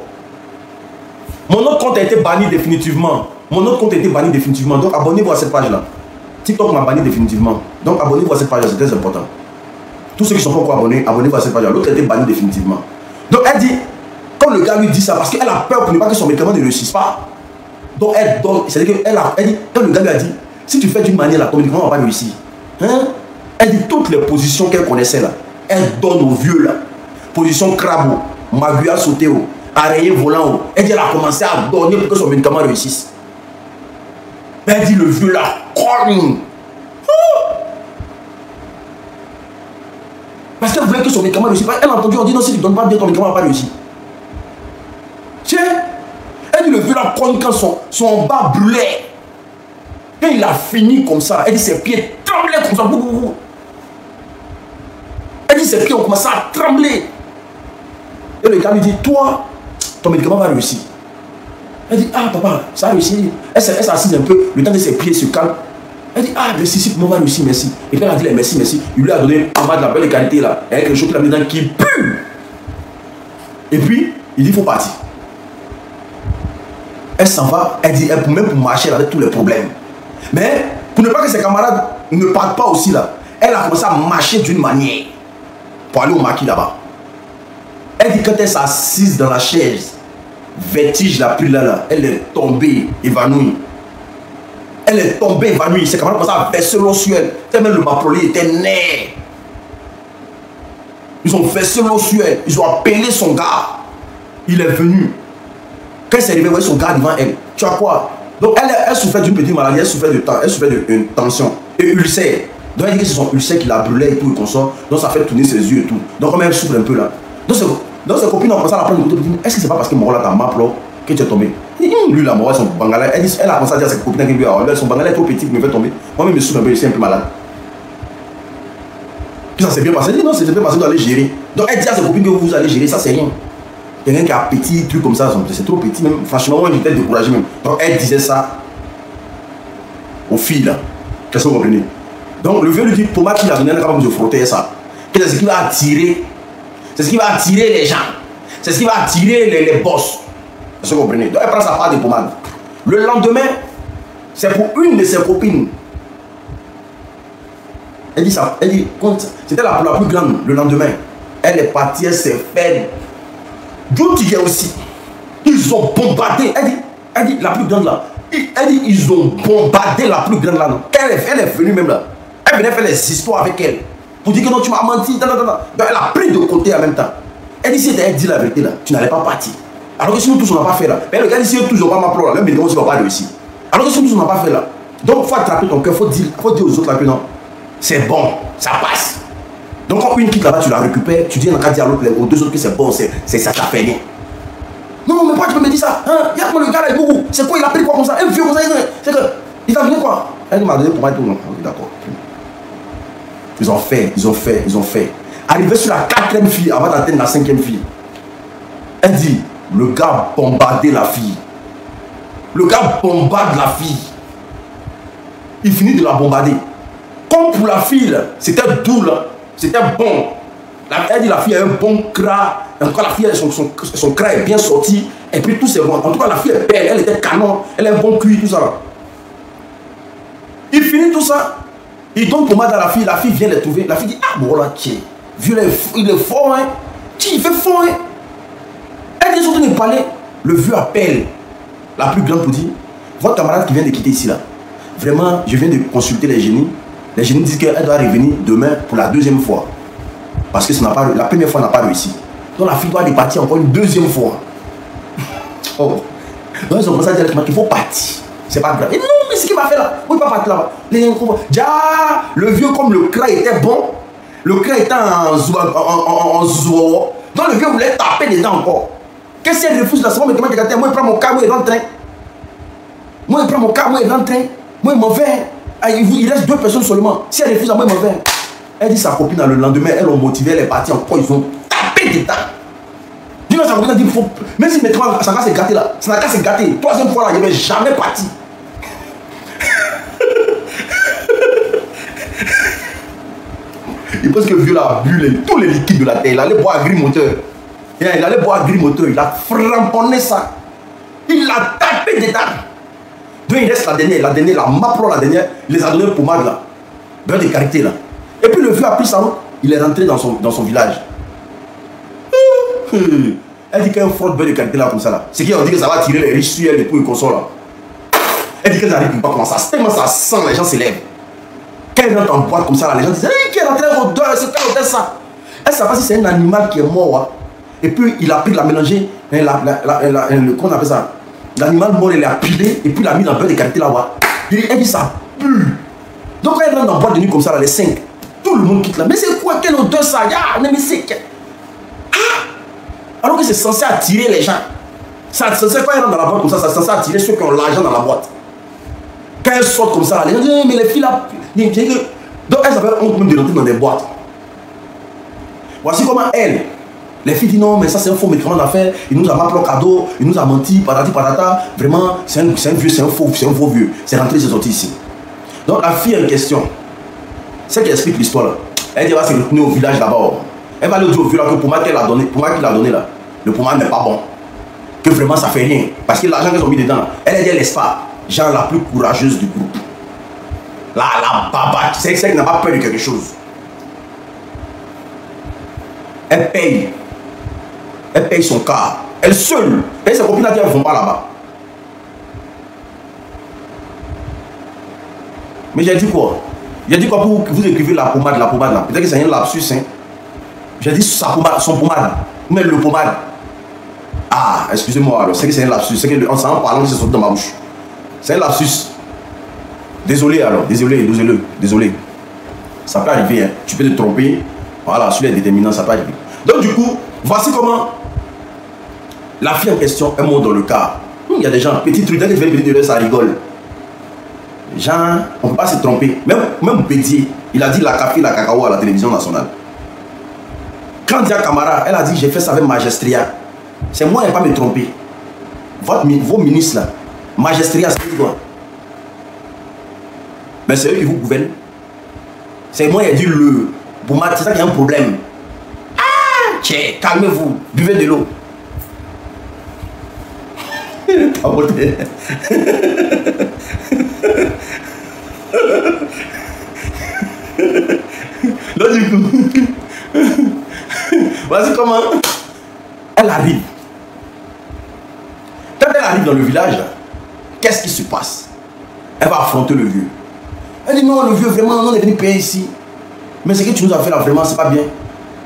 Mon autre compte a été banni définitivement. Donc abonnez-vous à cette page-là. TikTok m'a banni définitivement. Donc abonnez-vous à cette page-là, c'est très important. Tous ceux qui sont pas encore abonnés, abonnez-vous à cette page-là. L'autre a été banni définitivement. Donc elle dit, quand le gars lui dit ça, parce qu'elle a peur pour ne pas que son médicament ne réussisse pas. Donc elle donne, c'est-à-dire qu'elle dit, quand le gars lui a dit, si tu fais d'une manière là, ton médicament ne va pas réussir. Hein? Elle dit toutes les positions qu'elle connaissait là. Elle donne aux vieux là. Position crabe, maguia sauté, araignée volant. Elle dit, elle a commencé à donner pour que son médicament réussisse. Elle dit, le vieux là, corne. Parce qu'elle voulait que son médicament réussisse pas. Elle a entendu, on dit non, si tu ne donnes pas bien, ton médicament ne va pas réussir. Tiens, elle dit le vieux là cogne quand son bas brûlait. Quand il a fini comme ça, elle dit ses pieds tremblaient comme ça. Elle dit ses pieds ont commencé à trembler. Et le gars lui dit, toi, ton médicament va réussir. Elle dit, ah papa, ça a réussi. Elle s'assise un peu, le temps que ses pieds se calment. Elle dit, ah, merci, si, on va réussir, merci. Et puis elle a dit, merci, merci. Il lui a donné un de la belle qualité là, avec quelque chose qu'il a mis dedans qui pue. Et puis, il dit, il faut partir. Elle s'en va, elle dit, elle peut même pour marcher avec tous les problèmes. Mais, pour ne pas que ses camarades ne partent pas aussi là, elle a commencé à marcher d'une manière pour aller au maquis là-bas. Elle dit, quand elle s'est assise dans la chaise, vertige l'a pris là, elle est tombée, évanouie. Elle est tombée, évanouie. Ses camarades commencent à verser l'eau sur elle. Tellement le maproli était né. Ils ont versé l'eau sur elle. Ils ont appelé son gars. Il est venu. Quand il s'est arrivé, son gars devant elle. Tu as quoi? Donc elle souffrait d'une petite maladie, elle souffrait de tension et ulcère. Donc elle dit que c'est son ulcère qui la brûlait et tout, et consort. Donc ça fait tourner ses yeux et tout. Donc comme elle souffre un peu là. Donc ses copines ont commencé à la prendre de côté. Est-ce que c'est pas parce que Morola t'a map que tu es tombé? Lui la Morola, son bangalais. Elle a commencé à dire à ses copines que lui, son bangalais est trop petit, il me fait tomber. Moi-même je souffre un peu, je suis un peu malade. Puis ça s'est bien passé. Elle dit non, c'est bien passé, vous allez gérer. Donc elle dit à ses copines que vous allez gérer, ça c'est rien. Quelqu'un qui a petit truc comme ça, c'est trop petit même. Franchement, moi j'étais découragé même. Donc elle disait ça aux filles là. Qu'est-ce que vous comprenez? Donc le vieux lui dit, pour moi qu'il a donné, elle est capable de frotter ça. C'est ce qui va attirer. C'est ce qui va attirer les gens. C'est ce qui va attirer les boss. Est-ce que vous comprenez? Donc elle prend sa part de pommade. Le lendemain, c'est pour une de ses copines. Elle dit ça. Elle dit, c'était la plus grande le lendemain. Elle est partie, elle s'est fait. D'où tu viens aussi. Ils ont bombardé. Elle dit la plus grande là. Elle dit, ils ont bombardé la plus grande là. Non. Elle est venue même là. Elle venait faire les histoires avec elle. Pour dire que non, tu m'as menti. Donc elle a pris de côté en même temps. Elle dit, si elle dit la vérité là, tu n'allais pas partir. Alors que si nous tous on n'a pas fait là. Mais le gars dit, si nous tous on n'a pas ma là, même médicament, tu ne vas pas réussir. Alors que si nous tous on n'a pas fait là. Donc il faut attraper ton cœur, il faut dire aux autres là que non. C'est bon, ça passe. Donc quand une quitte là-bas, tu la récupères, tu dis, on a dit à l'autre, aux deux autres que c'est bon, ça t'a fait rien. Non, mais pourquoi tu peux me dire ça? Hein? Regarde moi le gars là, beaucoup. C'est quoi, il a pris quoi comme ça? Un vieux comme ça, c'est que. Il t'a donné quoi? Elle m'a donné pour moi tout. Non, d'accord. Ils ont fait. Arrivé sur la 4e fille, avant d'atteindre la 5e fille. Elle dit, le gars bombardait la fille. Le gars bombarde la fille. Il finit de la bombarder. Comme pour la fille, c'était doux là. C'était bon. Elle dit la fille a un bon cras. En tout cas, la fille, son cras est bien sorti. Et puis tout c'est bon. En tout cas, la fille est belle. Elle était canon. Elle a un bon cuir, tout ça. Là. Il finit tout ça. Il donne pommade à la fille. La fille vient les trouver. La fille dit, ah bon là, tiens. Vieux, il est fort, hein. Tiens, il fait fort, hein. Elle dit, surtout de parler. Le vieux appelle la plus grande pour dire, votre camarade qui vient de quitter ici là. Vraiment, je viens de consulter les génies. Les génies disent qu'elle doit revenir demain pour la 2e fois. Parce que la première fois n'a pas réussi. Donc la fille doit repartir encore une 2e fois. Oh. Donc ils ont commencé à dire qu'il faut partir. C'est pas grave. Et non, mais ce qu'il m'a fait là, on ne peut pas partir là-bas. Le vieux, comme le cras était bon, le cras était en zoo. Donc le vieux voulait taper dedans encore. Qu'est-ce qu'elle refuse là? Moi, je prends mon cas, moi, je rentre. Moi, je prends mon cas, moi, je rentre. Moi, je m'en vais. Il reste 2 personnes seulement. Si elle refuse, moi, je m'en vais. Elle dit sa copine, le lendemain, elles l'ont motivée, elle est partie encore, ils ont tapé dedans. Dis-moi, sa copine a dit, même si maintenant, ça va se gâter là, ça n'a qu'à se gâter. 3e fois là, je ne vais jamais partir. Il pense que le vieux là a bu tous les liquides de la terre. Il allait boire agri-moteur. Il allait boire agri-moteur. Il a framponné ça. Il l'a tapé dedans. Donc il reste la dernière, la mapro, la dernière, il les a donné pour pommade là. Beurre de karité là. Et puis le vieux a pris sa route, il est rentré dans son village. Elle dit qu'elle frotte beurre de karité là comme ça là. C'est qu'on dit que ça va tirer les riches sur elle et tout, et qu'on sort là. Elle dit qu'elle n'arrive pas comment ça. Tellement ça sent, les gens s'élèvent. Quand elle rentre en boîte comme ça là, les gens disent, hey, qui est rentré en odeur, c'est quelle odeur ça? Elle ne sait pas si c'est un animal qui est mort. Hein. Et puis il a pris de la mélanger, comment on appelle ça? L'animal mort, il l'a pilé et puis il l'a mis dans le beurre de karité là-bas. Elle dit ça pue. Donc quand elle rentre en boîte de nuit comme ça là, les 5, tout le monde quitte là. Mais c'est quoi, quelle odeur ça? Mais c'est que... Alors que c'est censé attirer les gens. C'est censé, quand elle rentre dans la boîte comme ça, c'est censé attirer ceux qui ont l'argent dans la boîte. Quand elle sort comme ça, les gens disent, mais les filles là... Donc elles avaient honte même de rentrer dans des boîtes. Voici comment elle... Les filles disent non, mais ça c'est un faux médicament d'affaires, il nous a mal pris cadeau, il nous a menti, patati patata. Vraiment, c'est un vieux, c'est un faux vieux. C'est rentré, c'est sorti ici. Donc la fille en question, c'est qui explique l'histoire là. Elle dit, elle va se retourner au village d'abord. Elle va aller dire au village que pour moi qu'il a donné, là, le pommade n'est pas bon. Que vraiment ça fait rien. Parce que l'argent qu'ils ont mis dedans, elle dit, elle laisse pas. Genre la plus courageuse du groupe. La baba, c'est celle qui n'a pas peur de quelque chose. Elle paye. Elle paye son car. Elle seule. Et ses copines ne vont pas là-bas. Mais j'ai dit quoi? J'ai dit quoi pour que vous écrivez la pommade là. Peut-être que c'est un lapsus. Hein? J'ai dit sa pommade, son pommade. Mais le pommade. Ah, excusez-moi alors. C'est que c'est un lapsus. C'est que en parlant, c'est sorti dans ma bouche. C'est un lapsus. Désolé alors. Désolé. Ça peut arriver. Hein? Tu peux te tromper. Voilà, sur les déterminants, ça peut arriver. Donc du coup, voici comment la fille en question, elle monte dans le car. Il y a des gens, petit truc, dès que tu viens de dire ça rigole. Genre, on ne peut pas se tromper. Même Bédier, il a dit la café, la cacao à la télévision nationale. Quand Dia Camara, elle a dit j'ai fait ça avec Magistria. C'est moi qui ne vais pas me tromper. Vos ministres là, Magistria, c'est quoi? Mais c'est eux qui vous gouvernent. C'est moi qui ai dit le. Pour moi, c'est ça qui a un problème. Ah, tiens, calmez-vous, buvez de l'eau. Là du coup, voici comment elle arrive. Quand elle arrive dans le village, qu'est-ce qui se passe? Elle va affronter le vieux. Elle dit non, le vieux, vraiment, on est venu payer ici. Mais ce que tu nous as fait là, vraiment, c'est pas bien.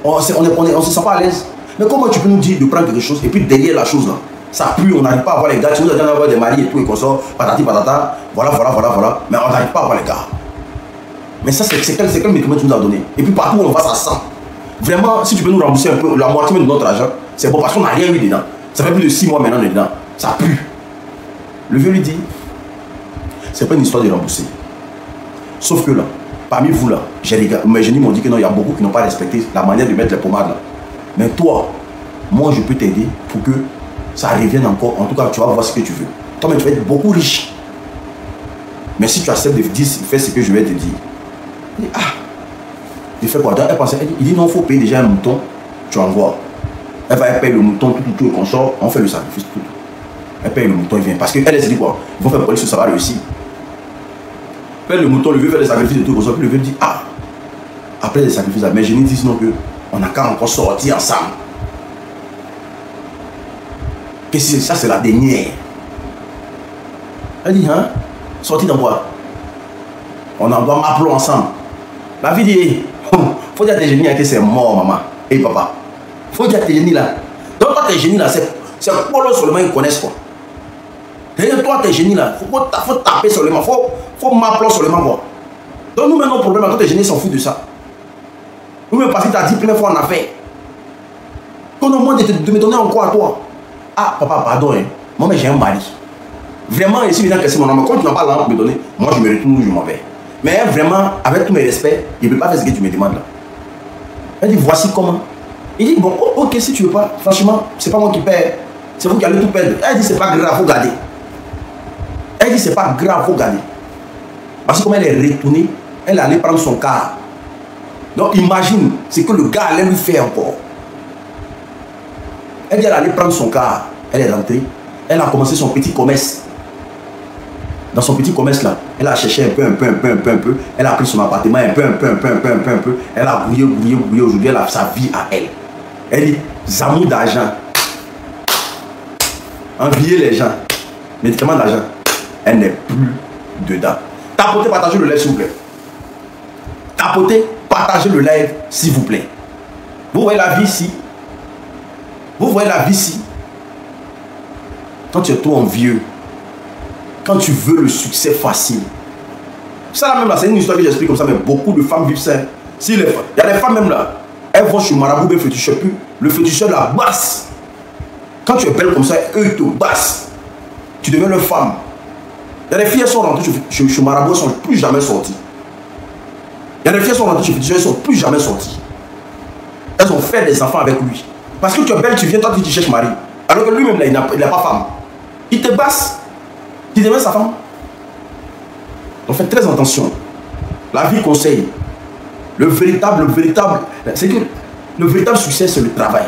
On se sent pas à l'aise. Mais comment tu peux nous dire de prendre quelque chose et puis derrière la chose là, ça pue, on n'arrive pas à voir les gars. Tu nous as dit d'avoir des maris et tout et qu'on sort, patati patata, voilà. Mais on n'arrive pas à voir les gars. Mais ça, c'est quel médicament que tu nous as donné? Et puis partout où on va, ça sent. Vraiment, si tu peux nous rembourser un peu, la moitié de notre argent, c'est bon parce qu'on n'a rien eu dedans. Ça fait plus de 6 mois maintenant dedans. Ça pue. Le vieux lui dit, c'est pas une histoire de rembourser. Sauf que là, parmi vous là, mes génies m'ont dit que non, il y a beaucoup qui n'ont pas respecté la manière de mettre les pommades là. Mais toi, moi je peux t'aider pour que ça revienne encore. En tout cas, tu vas voir ce que tu veux. Toi, mais tu vas être beaucoup riche. Mais si tu acceptes de faire ce que je vais te dire. Il dit, ah, il fait quoi? Elle pensait, il dit non, il faut payer déjà un mouton, tu envoies. Elle va payer le mouton, tout, et qu'on sort, on fait le sacrifice, tout. Elle paye le mouton, il vient. Parce qu'elle se dit quoi? Ils vont faire pour ça va réussir. Paye le mouton, le vieux fait le sacrifice et tout, puis le vieux dit, ah, après les sacrifices, mes génies disent non que on n'a qu'à encore sortir ensemble. Que ça, c'est la dernière. Elle dit, hein, sortir dans quoi? On en doit m'appeler ensemble. La vie dit, faut dire à tes génies que c'est mort, maman et papa. Faut dire à tes génies là. Donc, toi, tes génies là, c'est quoi là seulement ils connaissent quoi. Et toi, tes génies là, faut taper seulement, faut m'appeler seulement quoi. Donc, nous, maintenant, le problème, quand tes génies s'en foutent de ça. Ou même parce que tu as dit première fois en affaire. Qu'on au moins de me donner encore à toi. Ah, papa, pardon, hein. Moi, mais j'ai un mari. Vraiment, ici, les gens qui mon nom, quand tu n'as pas l'argent pour me donner, moi, je me retourne, je m'en vais. Mais vraiment, avec tous mes respects, il ne peut pas faire ce que tu me demandes là. Elle dit, voici comment. Il dit, bon, ok, si tu ne veux pas, franchement, c'est pas moi qui paie. C'est vous qui allez tout perdre. Elle dit, c'est pas grave, faut garder. Elle dit, c'est pas grave, faut garder. Parce que comme elle est retournée, elle est allée prendre son car. Donc imagine ce que le gars allait lui faire encore. Elle dit, elle est allée prendre son car. Elle est rentrée. Elle a commencé son petit commerce. Dans son petit commerce là, elle a cherché un peu. Elle a pris son appartement un peu. Elle a brouillé. Aujourd'hui, elle a sa vie à elle. Elle dit, amours d'argent. Envier les gens. Médicaments d'argent. Elle n'est plus dedans. Tapotez, partagez le live s'il vous plaît. Tapotez, partagez le live s'il vous plaît. Vous voyez la vie ici. Quand tu es trop envieux, quand tu veux le succès facile. Ça là même là, c'est une histoire que j'explique comme ça, mais beaucoup de femmes vivent ça. Il y a des femmes même là, elles vont chez Marabout, le féticheur, puis le féticheur la basse. Quand tu es belle comme ça, eux ils te bassent. Tu deviens leur femme. Il y a des filles qui sont rentrées chez Marabout, elles ne sont plus jamais sorties. Il y a des filles qui sont rentrées chez féticheur, elles ne sont plus jamais sorties. Elles ont fait des enfants avec lui. Parce que tu es belle, tu viens, toi tu cherches mari. Alors que lui-même là, il n'a pas femme. Il te basse. Tu deviens sa femme. Donc faites très attention. La vie conseille. Le véritable, c'est que le véritable succès, c'est le travail.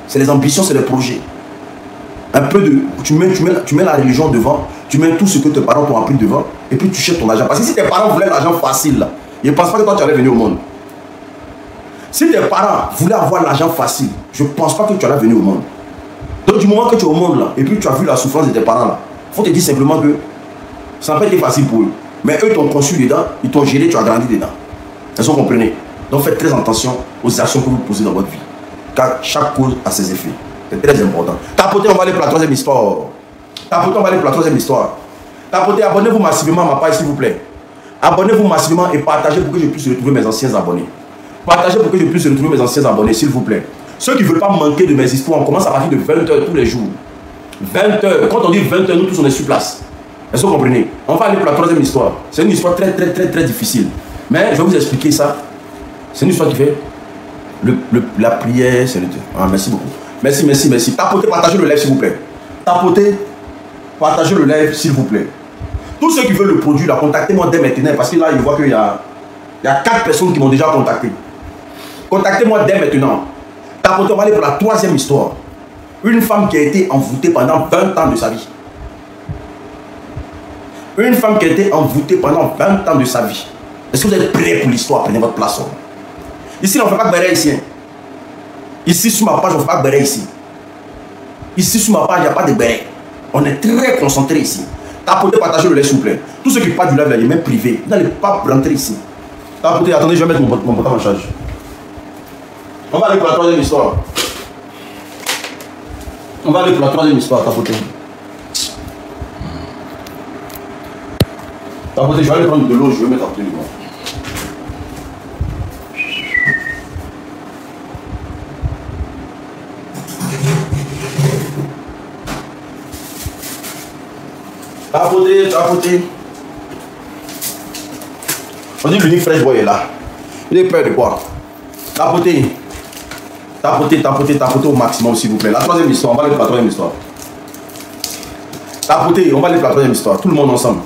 C'est les ambitions, c'est les projets. Un peu de... Tu mets la religion devant, tu mets tout ce que tes parents t'ont appris devant, et puis tu cherches ton argent. Parce que si tes parents voulaient l'argent facile, là, ils ne pensent pas que toi tu allais venir au monde. Si tes parents voulaient avoir l'argent facile, je ne pense pas que tu allais venir au monde. Donc du moment que tu es au monde là, et puis tu as vu la souffrance de tes parents là, il faut te dire simplement que ça n'a pas été facile pour eux. Mais eux t'ont conçu dedans, ils t'ont géré, tu as grandi dedans. Est-ce que vous comprenez? Donc faites très attention aux actions que vous posez dans votre vie. Car chaque cause a ses effets. C'est très important. Tapoter, on va aller pour la troisième histoire. Tapoter, on va aller pour la troisième histoire. Tapoter, abonnez-vous massivement à ma page s'il vous plaît. Abonnez-vous massivement et partagez pour que je puisse retrouver mes anciens abonnés. Partagez pour que je puisse retrouver mes anciens abonnés s'il vous plaît. Ceux qui ne veulent pas manquer de mes histoires, on commence à partir de 20 h tous les jours. 20 h. Quand on dit 20 h, nous tous on est sur place. Est-ce que vous comprenez? On va aller pour la troisième histoire. C'est une histoire très difficile. Mais je vais vous expliquer ça. C'est une histoire qui fait la prière, c'est le Dieu. Ah, merci beaucoup. Merci. Tapotez, partagez le live s'il vous plaît. Tapotez, partagez le live s'il vous plaît. Tous ceux qui veulent le produit, là, contactez-moi dès maintenant. Parce que là, je vois qu'il y a 4 personnes qui m'ont déjà contacté. Contactez-moi dès maintenant. Tapotez, on va aller pour la troisième histoire. Une femme qui a été envoûtée pendant 20 ans de sa vie. Une femme qui a été envoûtée pendant 20 ans de sa vie. Est-ce que vous êtes prêts pour l'histoire? Prenez votre place. Ici, on ne fait pas de béret ici. Ici, sur ma page, on ne fait pas de béret ici. Ici, sur ma page, il n'y a pas de béret. On est très concentré ici. Tapotez, partagez le lait, s'il vous plaît. Tous ceux qui parlent du live, là, les mêmes privés, vous n'allez pas rentrer ici. Tapotez, attendez, je vais mettre mon portable en charge. On va aller pour la troisième histoire. On va aller pour la troisième histoire, tapotez. Tapotez, je vais aller prendre de l'eau, je vais mettre à côté du moi. Tapotez. On dit l'unique fresh boy est là. Il est peur de quoi? Tapotez au maximum s'il vous plaît. La troisième histoire, on va aller pour la troisième histoire. Tapotez, on va aller pour la troisième histoire. Tout le monde ensemble.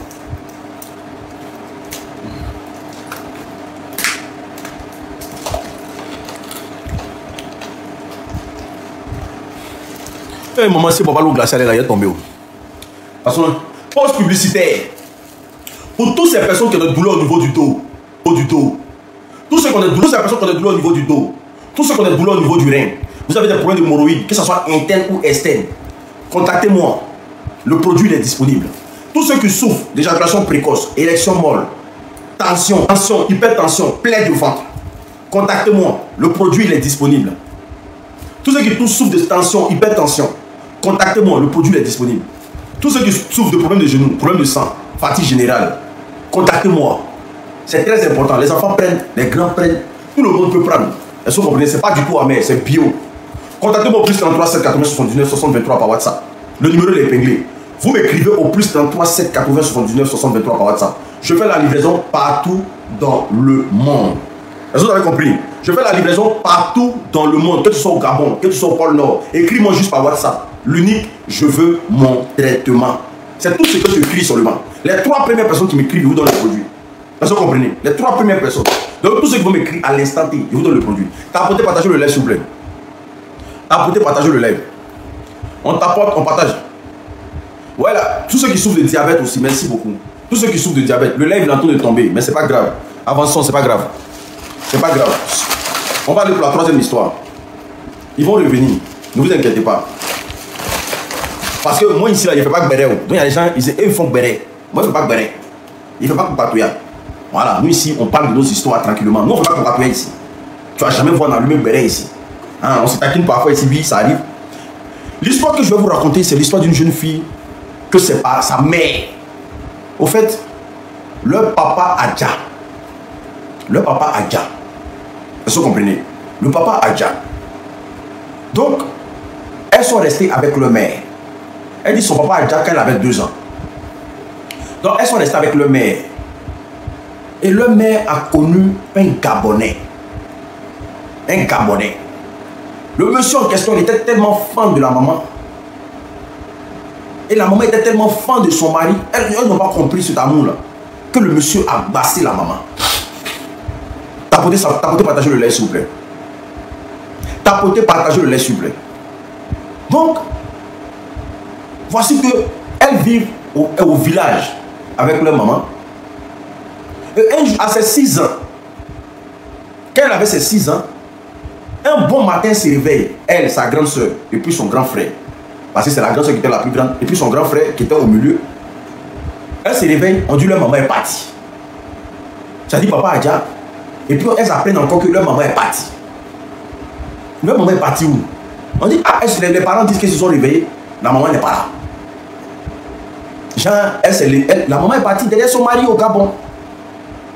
Un moment, c'est pour pas l'eau glaciale, là, il est tombé. Parce que, pause publicitaire. Pour toutes ces personnes qui ont des douleurs au niveau du dos, tous ceux qui ont des douleurs, ces personnes qui ont des douleurs au niveau du dos, tous ceux qui ont des douleurs au niveau du rein, vous avez des problèmes d'hémorroïdes, que ce soit interne ou externe, contactez-moi. Le produit est disponible. Tous ceux qui souffrent d'éjaculation précoce, érection molle, tension, hypertension, plaie de ventre, contactez-moi. Le produit est disponible. Tous ceux qui souffrent de tension, hypertension, contactez-moi. Le produit est disponible. Tous ceux qui souffrent de problèmes de genoux, problèmes de sang, fatigue générale, contactez-moi. C'est très important. Les enfants prennent, les grands prennent, tout le monde peut prendre. Est-ce que vous comprenez? Ce n'est pas du tout amer, c'est bio. Contactez-moi au plus 33 7 80 79 60 23 par WhatsApp. Le numéro est épinglé. Vous m'écrivez au plus 33 7 80 79 60 23 par WhatsApp. Je fais la livraison partout dans le monde. Est-ce que vous avez compris? Je fais la livraison partout dans le monde, que tu sois au Gabon, que tu sois au pôle Nord. Écris-moi juste par WhatsApp. L'unique, je veux mon traitement. C'est tout ce que tu écris seulement. Les 3 premières personnes qui m'écrivent, je vous donne le produit. Est-ce que vous comprenez? Les 3 premières personnes. Donc tous ceux qui vont m'écrire à l'instant T, je vous donne le produit. Tapotez, partagez le live s'il vous plaît. Tapotez, partagez le live. On tapote, on partage. Voilà. Tous ceux qui souffrent de diabète aussi, merci beaucoup. Tous ceux qui souffrent de diabète, le live est en train de tomber, mais c'est pas grave. Avançons, c'est pas grave. C'est pas grave. On va aller pour la troisième histoire. Ils vont revenir. Ne vous inquiétez pas. Parce que moi ici, là, je ne fais pas que béret. Donc il y a des gens, ils font béret. Moi, je ne fais pas que béret. Il ne fait pas que patouilla. Voilà, nous ici, on parle de nos histoires tranquillement. Nous, on ne fait pas que patouilla ici. Tu ne vas jamais voir dans le même béret ici. Hein, on se taquine parfois ici, oui, ça arrive. L'histoire que je vais vous raconter, c'est l'histoire d'une jeune fille que c'est pas sa mère. Au fait, le papa Adja. Le papa Adja. Est-ce que vous comprenez? Le papa Adja. Donc, elles sont restées avec le mère. Elle dit son papa Adja quand elle avait 2 ans. Donc, elles sont restées avec le mère. Et le mère a connu un Gabonais. Un Gabonais. Le monsieur en question, il était tellement fan de la maman. Et la maman était tellement fan de son mari. Elles n'ont pas compris cet amour-là. que le monsieur a bassé la maman. Tapotez, partagez le lait, s'il vous plaît. Tapotez, partagez le lait, s'il vous plaît. Donc, voici que elles vivent au village avec leur maman. Et un jour, à ses 6 ans, quand elle avait ses 6 ans, un bon matin, elle se réveille, elle, sa grande soeur, et puis son grand frère. Parce que c'est la grande soeur qui était la plus grande, et puis son grand frère qui était au milieu. Elle se réveille, on dit leur maman est partie. Ça dit papa Adja. Et puis elles apprennent encore que leur maman est partie. Leur maman est partie où? On dit, ah, les parents disent qu'ils se sont réveillés. La maman n'est pas là. Genre, la maman est partie derrière son mari au Gabon.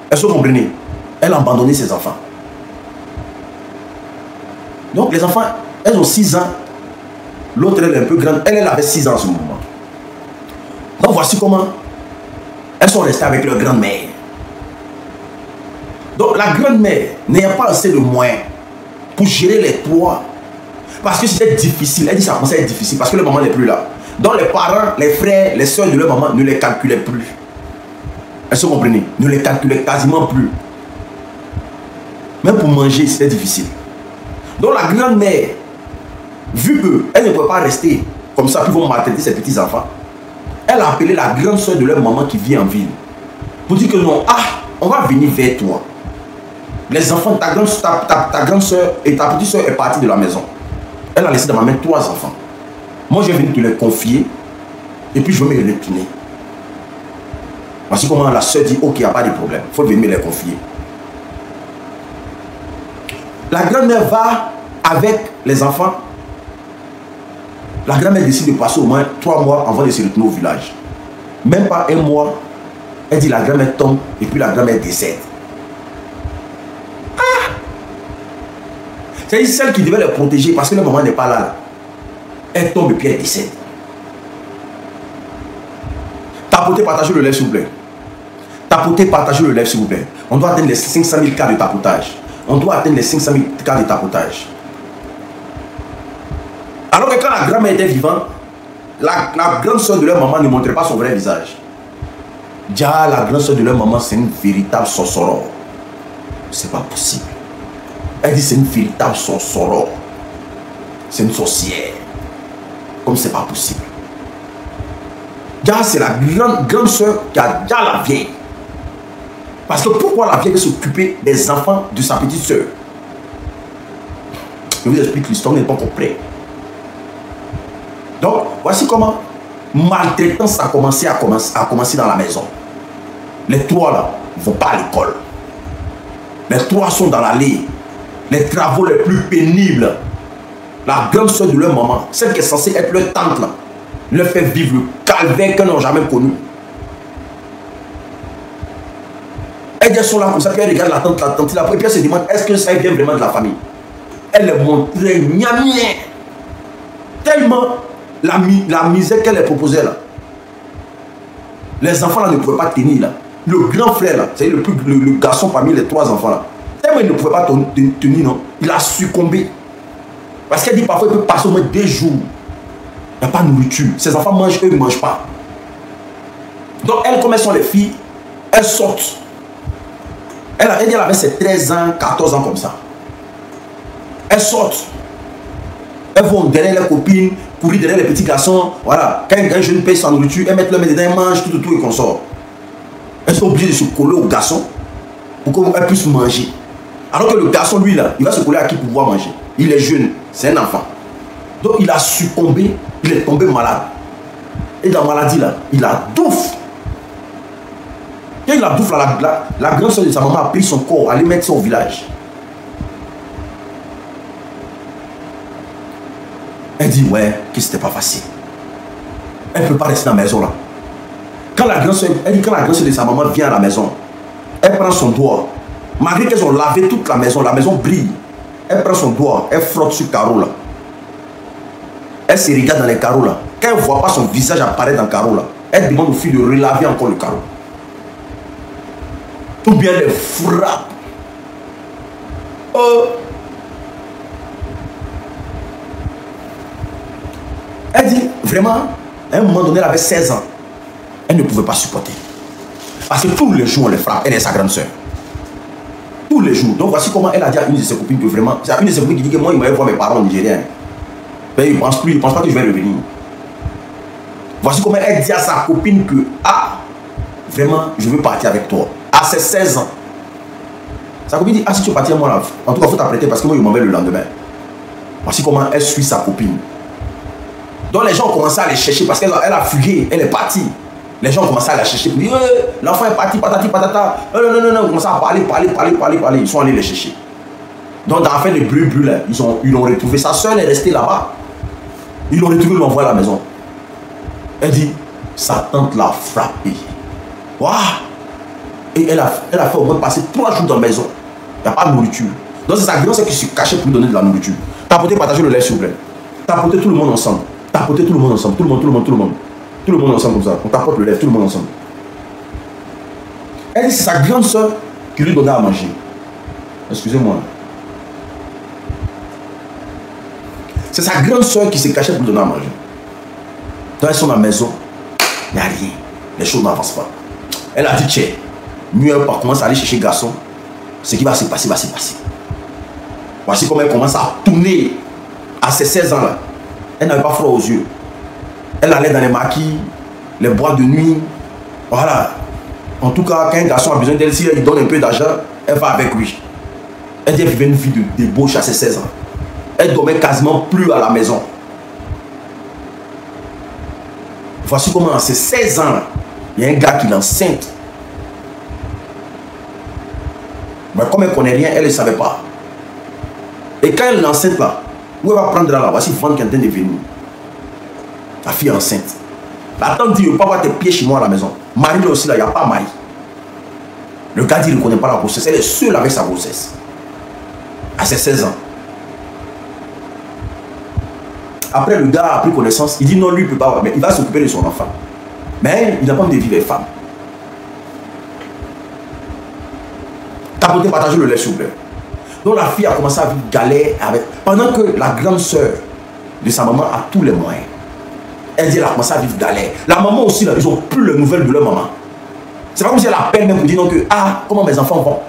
Elles sont comprenées. Elle a abandonné ses enfants. Donc les enfants, elles ont 6 ans. L'autre, elle est un peu grande. Elle avait 6 ans en ce moment. Donc voici comment elles sont restées avec leur grand-mère. Donc la grand-mère n'ayant pas assez de moyens pour gérer les 3. Parce que c'était difficile. Elle dit ça commençait à être difficile parce que leur maman n'est plus là. Donc les parents, les frères, les soeurs de leur maman ne les calculaient plus. Elles se comprenaient, ne les calculaient quasiment plus. Même pour manger, c'était difficile. Donc la grand-mère, vu qu'elle ne pouvait pas rester comme ça, puis vont maltraiter ses petits-enfants, elle a appelé la grande soeur de leur maman qui vit en ville. Pour dire que non, ah, on va venir vers toi. Les enfants, ta grande soeur et ta petite soeur est partie de la maison. Elle a laissé dans ma main 3 enfants. Moi, je vais venir te les confier et puis je vais me les retourner. Voici comment la soeur dit, ok, il n'y a pas de problème, il faut venir me les confier. La grand-mère va avec les enfants. La grand-mère décide de passer au moins 3 mois avant de se retourner au village. Même pas 1 mois, elle dit la grand-mère tombe et puis la grand-mère décède. Ah! C'est celle qui devait les protéger parce que le maman n'est pas là. Elle tombe et puis elle décède. Tapotez, partagez le lait s'il vous plaît. Tapotez, partagez le lait s'il vous plaît. On doit atteindre les 500 000 cas de tapotage. On doit atteindre les 500 000 cas de tapotage. Alors que quand la grand-mère était vivante, la grande soeur de leur maman ne montrait pas son vrai visage. Déjà, la grande soeur de leur maman, c'est une véritable sorcereuse. C'est pas possible. Elle dit c'est une véritable sorcereuse. C'est une sorcière. Comme c'est pas possible. Déjà, c'est la grande soeur qui a déjà la vieille. Parce que pourquoi la vieille veut s'occuper des enfants de sa petite soeur? Je vous explique l'histoire, n'est pas complète. Donc, voici comment maltraitance a commencé dans la maison. Les 3 là ne vont pas à l'école. Les 3 sont dans l'allée. Les travaux les plus pénibles. La grande soeur de leur maman, celle qui est censée être leur tante là, leur fait vivre le calvaire qu'elles n'ont jamais connu. Elles sont là comme ça, puis elles regardent la tante, et puis elles se demandent est-ce que ça vient vraiment de la famille. Elle les montrait gnamien. Tellement la misère qu'elle les proposait là. Les enfants là ne pouvaient pas tenir là. Le grand frère là, c'est le garçon parmi les 3 enfants là. Tellement il ne pouvait pas tenir, non. Il a succombé. Parce qu'elle dit parfois il peut passer au moins 2 jours. Il n'y a pas de nourriture. Ses enfants mangent, eux ne mangent pas. Donc elles, comme elles sont les filles, elles sortent. Elle avait ses 13 ans, 14 ans comme ça. Elles sortent. Elles vont derrière les copines, courir derrière les petits garçons. Voilà. Quand un jeune paye sa nourriture, elles mettent leur main dedans, elles mangent tout et qu'on sort. Elles sont obligées de se coller au garçon pour qu'elles puissent manger. Alors que le garçon, lui, là, il va se coller à qui pour pouvoir manger. Il est jeune, c'est un enfant. Donc il a succombé, il est tombé malade. Et dans la maladie, là, il a douf. Quand il a douf, la grande soeur de sa maman a pris son corps, allait mettre ça au village. Elle dit, ouais, que c'était pas facile. Elle ne peut pas rester dans la maison là. Quand la grande soeur, elle dit, quand la grande soeur de sa maman vient à la maison, elle prend son doigt. Malgré qu'elles ont lavé toute la maison brille. Elle prend son doigt, elle frotte sur le carreau là. Elle se regarde dans les carreaux là. Quand elle ne voit pas son visage apparaître dans le carreau là, elle demande aux filles de relaver encore le carreau. Ou bien les frappe. Elle dit, vraiment, à un moment donné, elle avait 16 ans. Elle ne pouvait pas supporter. Parce que tous les jours, on les frappe. Elle est sa grande soeur. Tous les jours. Donc voici comment elle a dit à une de ses copines que vraiment... C'est une de ses copines qui dit que moi, il m'avait voir mes parents nigériens. Mais il ne pense plus, il ne pense pas que je vais revenir. Voici comment elle dit à sa copine que, ah, vraiment, je veux partir avec toi. À ses 16 ans. Sa copine dit, ah, si tu veux partir, moi, là, en tout cas, il faut t'apprêter parce que moi, je m'en vais le lendemain. Voici comment elle suit sa copine. Donc les gens ont commencé à les chercher parce qu'elle a fugué, elle est partie. Les gens ont commencé à la chercher pour dire, l'enfant est parti, patati, patata. Non, ils ont commencé à parler. Ils sont allés les chercher. Donc dans la fin de brûle, ils l'ont retrouvé. Sa soeur est restée là-bas. Ils l'ont retrouvé, ils l'ont envoyé à la maison. Elle dit, sa tante l'a frappé. Waouh! Et elle a fait au moins passer 3 jours dans la maison. Il n'y a pas de nourriture. Donc c'est sa grande sœur qui se cachait pour lui donner de la nourriture. Tapotez, partagez le lait s'il vous plaît. Tapotez tout le monde ensemble. Tapotez tout le monde ensemble. Tout le monde ensemble comme ça. On tapote le lait, tout le monde ensemble. Elle dit c'est sa grande soeur qui lui donnait à manger. Excusez-moi. C'est sa grande soeur qui se cachait pour lui donner à manger. Quand elles sont dans la maison, il n'y a rien. Les choses n'avancent pas. Elle a dit, tiens, mieux elle commence à aller chercher garçon. Ce qui va se passer, va se passer. Voici comment elle commence à tourner à ses 16 ans là. Elle n'avait pas froid aux yeux. Elle allait dans les maquis, les boîtes de nuit. Voilà. En tout cas, quand un garçon a besoin d'elle, si elle donne un peu d'argent, elle va avec lui. Elle dit qu'elle vivait une vie de débauche à ses 16 ans. Elle dormait quasiment plus à la maison. Voici comment à ses 16 ans, là, il y a un gars qui l'enceinte. Mais comme elle ne connaît rien, elle ne savait pas. Et quand elle l'enceinte là, où elle va prendre là, voici vendre quelqu'un de venir. La fille est enceinte. La tante dit, je ne veux pas voir tes pieds chez moi à la maison. Marie là aussi, là, il n'y a pas Marie. Le gars dit, il ne connaît pas la grossesse. Elle est seule avec sa grossesse. À ses 16 ans. Après, le gars a pris connaissance. Il dit, non, lui, il ne peut pas voir. Mais il va s'occuper de son enfant. Mais il n'a pas envie de vivre avec femme. Tapotez, partagez le lait, s'il vous plaît. Donc la fille a commencé à vivre galère avec... Pendant que la grande soeur de sa maman a tous les moyens. Elle dit, elle a commencé à vivre galère. La maman aussi, là, ils n'ont plus les nouvelles de leur maman. C'est pas comme si elle appelle même pour dire non que, ah, comment mes enfants vont.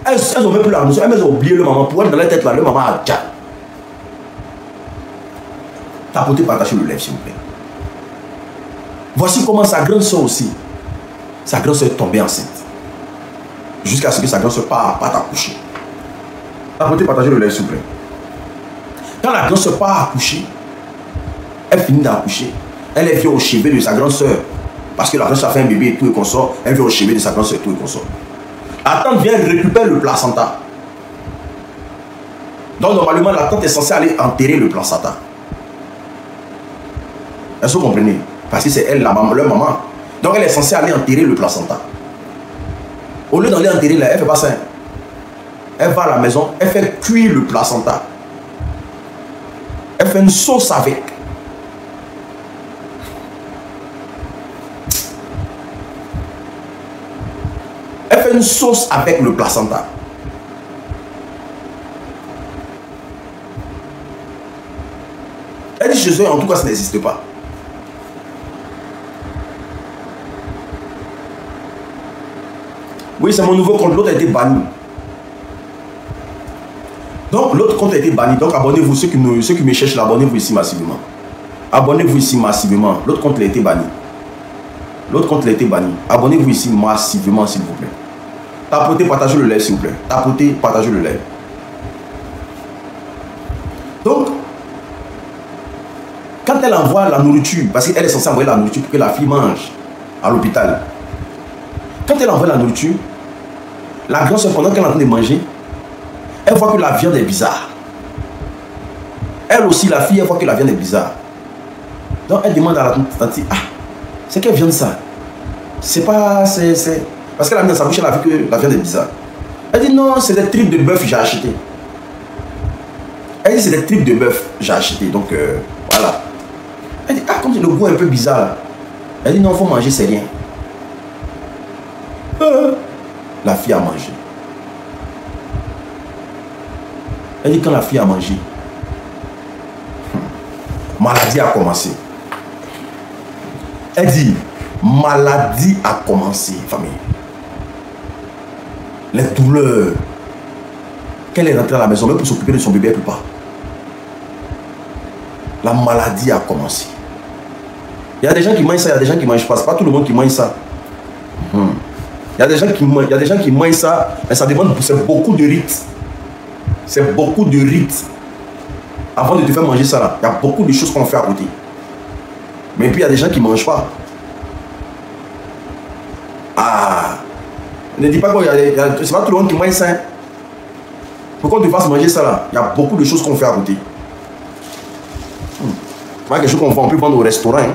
Elles n'ont même plus la notion. Elles ont oublié leur maman. Pour elles, dans leur tête, là, leur maman a déjà. Tapotez, partagez le lait, s'il vous plaît. Voici comment sa grande soeur aussi. Sa grande soeur est tombée enceinte. Jusqu'à ce que sa grande soeur parte accoucher. Tapotez, partagez le lait, s'il vous plaît. Quand la grande soeur part accoucher, elle finit d'accoucher. Elle vient au chevet de sa grande soeur. Parce que la grande soeur a fait un bébé et tout et consort. Elle vient au chevet de sa grande soeur et tout et consort. La tante vient récupérer le placenta. Donc normalement, la tante est censée aller enterrer le placenta. Est-ce que vous comprenez? Parce que c'est elle, leur maman. Donc elle est censée aller enterrer le placenta. Au lieu d'aller enterrer là, elle ne fait pas ça. Elle va à la maison, elle fait cuire le placenta. Elle fait une sauce avec. Elle fait une sauce avec le placenta. Elle dit chez eux, en tout cas, ça n'existe pas. Oui, c'est mon nouveau compte. L'autre a été banni. Donc, l'autre compte a été banni. Donc, abonnez-vous. Ceux qui me cherchent là, abonnez-vous ici massivement. Abonnez-vous ici massivement. L'autre compte a été banni. L'autre compte a été banni. Abonnez-vous ici massivement, s'il vous plaît. Tapotez, partagez le lait, s'il vous plaît. Tapotez, partagez le lait. Donc, quand elle envoie la nourriture, parce qu'elle est censée envoyer la nourriture pour que la fille mange à l'hôpital. Quand elle envoie la nourriture, la grande soeur, pendant qu'elle est en train de manger, elle voit que la viande est bizarre. Elle aussi, la fille, elle voit que la viande est bizarre. Donc elle demande à la tante, ah, c'est quelle viande ça? C'est pas... c'est... Parce qu'elle a mis dans sa bouche, elle a vu que la viande est bizarre. Elle dit non, c'est des tripes de bœuf que j'ai acheté. Elle dit c'est des tripes de bœuf que j'ai acheté. Donc voilà. Elle dit, ah, comme le goût est un peu bizarre. Elle dit non, il faut manger, c'est rien. La fille a mangé. Elle dit quand la fille a mangé, maladie a commencé. Elle dit, Maladie a commencé, famille. Les douleurs. Qu'elle est rentrée à la maison, même pour s'occuper de son bébé, elle ne peut pas. La maladie a commencé. Il y a des gens qui mangent ça, il y a des gens qui ne mangent pas. Ce n'est pas tout le monde qui mange ça. Il y a des gens qui mangent ça, mais ça demande, c'est beaucoup de rites. C'est beaucoup de rites. Avant de te faire manger ça, là, il y a beaucoup de choses qu'on fait à côté. Mais puis il y a des gens qui ne mangent pas. Ah, ne dis pas que c'est pas tout le monde qui mange ça. Hein. Pourquoi on te fasse manger ça là? Il y a beaucoup de choses qu'on fait à côté. Pas quelque chose qu'on peut vendre au restaurant. Hein.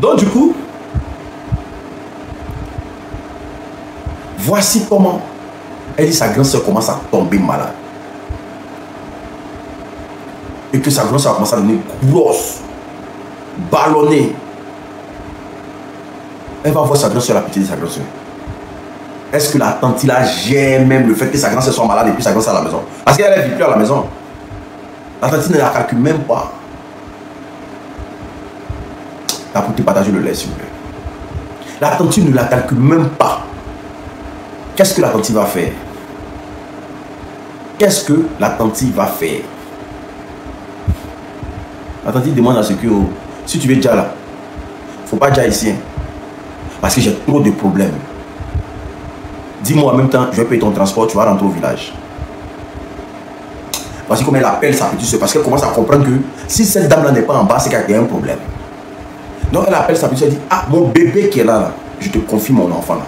Donc du coup, voici comment elle dit sa grande soeur commence à tomber malade. Et que sa grande soeur commence à devenir grosse, ballonnée. Elle va voir sa grande soeur, la petite de sa grande soeur. Est-ce que la tante là gère même le fait que sa grande soeur soit malade et puis sa grande soeur à la maison? Parce qu'elle est plus à la maison. La tante ne la calcule même pas. Là pour te partager le lait s'il vous plaît. La tante ne la calcule même pas. Qu'est-ce que la tante va faire? Qu'est-ce que la tante va faire? La tante demande à ce que si tu veux déjà là, faut pas déjà ici. Hein, parce que j'ai trop de problèmes. Dis-moi en même temps, je vais payer ton transport, tu vas rentrer au village. Voici comment elle appelle sa petite soeur. Parce qu'elle commence à comprendre que si cette dame-là n'est pas en bas, c'est qu'il y a un problème. Donc elle appelle sa petite soeur et dit, ah, mon bébé qui est là, je te confie mon enfant là.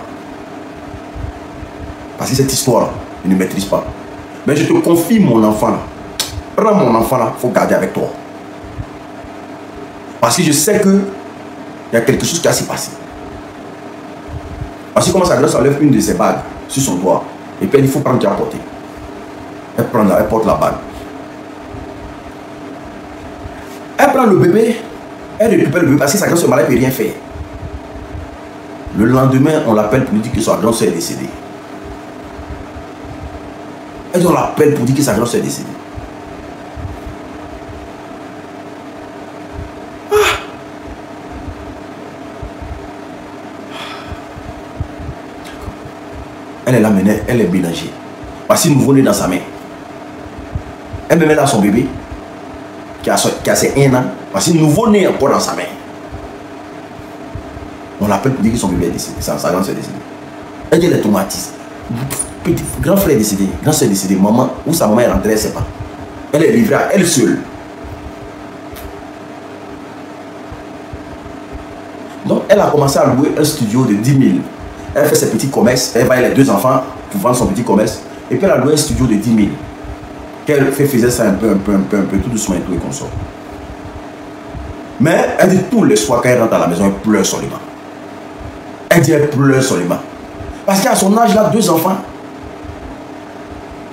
Parce que cette histoire-là, je ne maîtrise pas. Mais je te confie mon enfant là. Prends mon enfant là, il faut garder avec toi. Parce que je sais que il y a quelque chose qui a s'y passé. Parce que comment sa grande soeur lève une de ses bagues sur son doigt. Et puis elle dit, il faut prendre qui a porté. Elle prend là, elle porte la bague. Elle prend le bébé, elle récupère le bébé parce que sa grande soeur malade ne peut rien faire. Le lendemain, on l'appelle pour lui dire que sa grande soeur est décédée. Elle dit, on l'appelle pour dire que sa grande soeur est décédée. Elle est là maintenant, elle est ménagée. Parce qu'il nouveau-né dans sa main. Elle me met là son bébé, qui a ses 1 an. Parce qu'il nouveau-né encore dans sa main. On l'appelle pour dire que son bébé est décédé. Sa grande soeur est décédée. Elle dit, elle est traumatisée. Petit grand frère est décédé, grand soeur est décédée. Maman, où sa maman est rentrée, elle ne sait pas. Elle est livrée à elle seule. Donc, elle a commencé à louer un studio de 10 000. Elle fait ses petits commerces, elle va avec les 2 enfants pour vendre son petit commerce. Et puis elle a loué un studio de 10 000. Qu'elle faisait ça un peu, tout doucement et tout et qu'on sort. Mais elle dit tous les soirs quand elle rentre à la maison, elle pleure seulement. Elle dit elle pleure seulement. Parce qu'à son âge là, 2 enfants,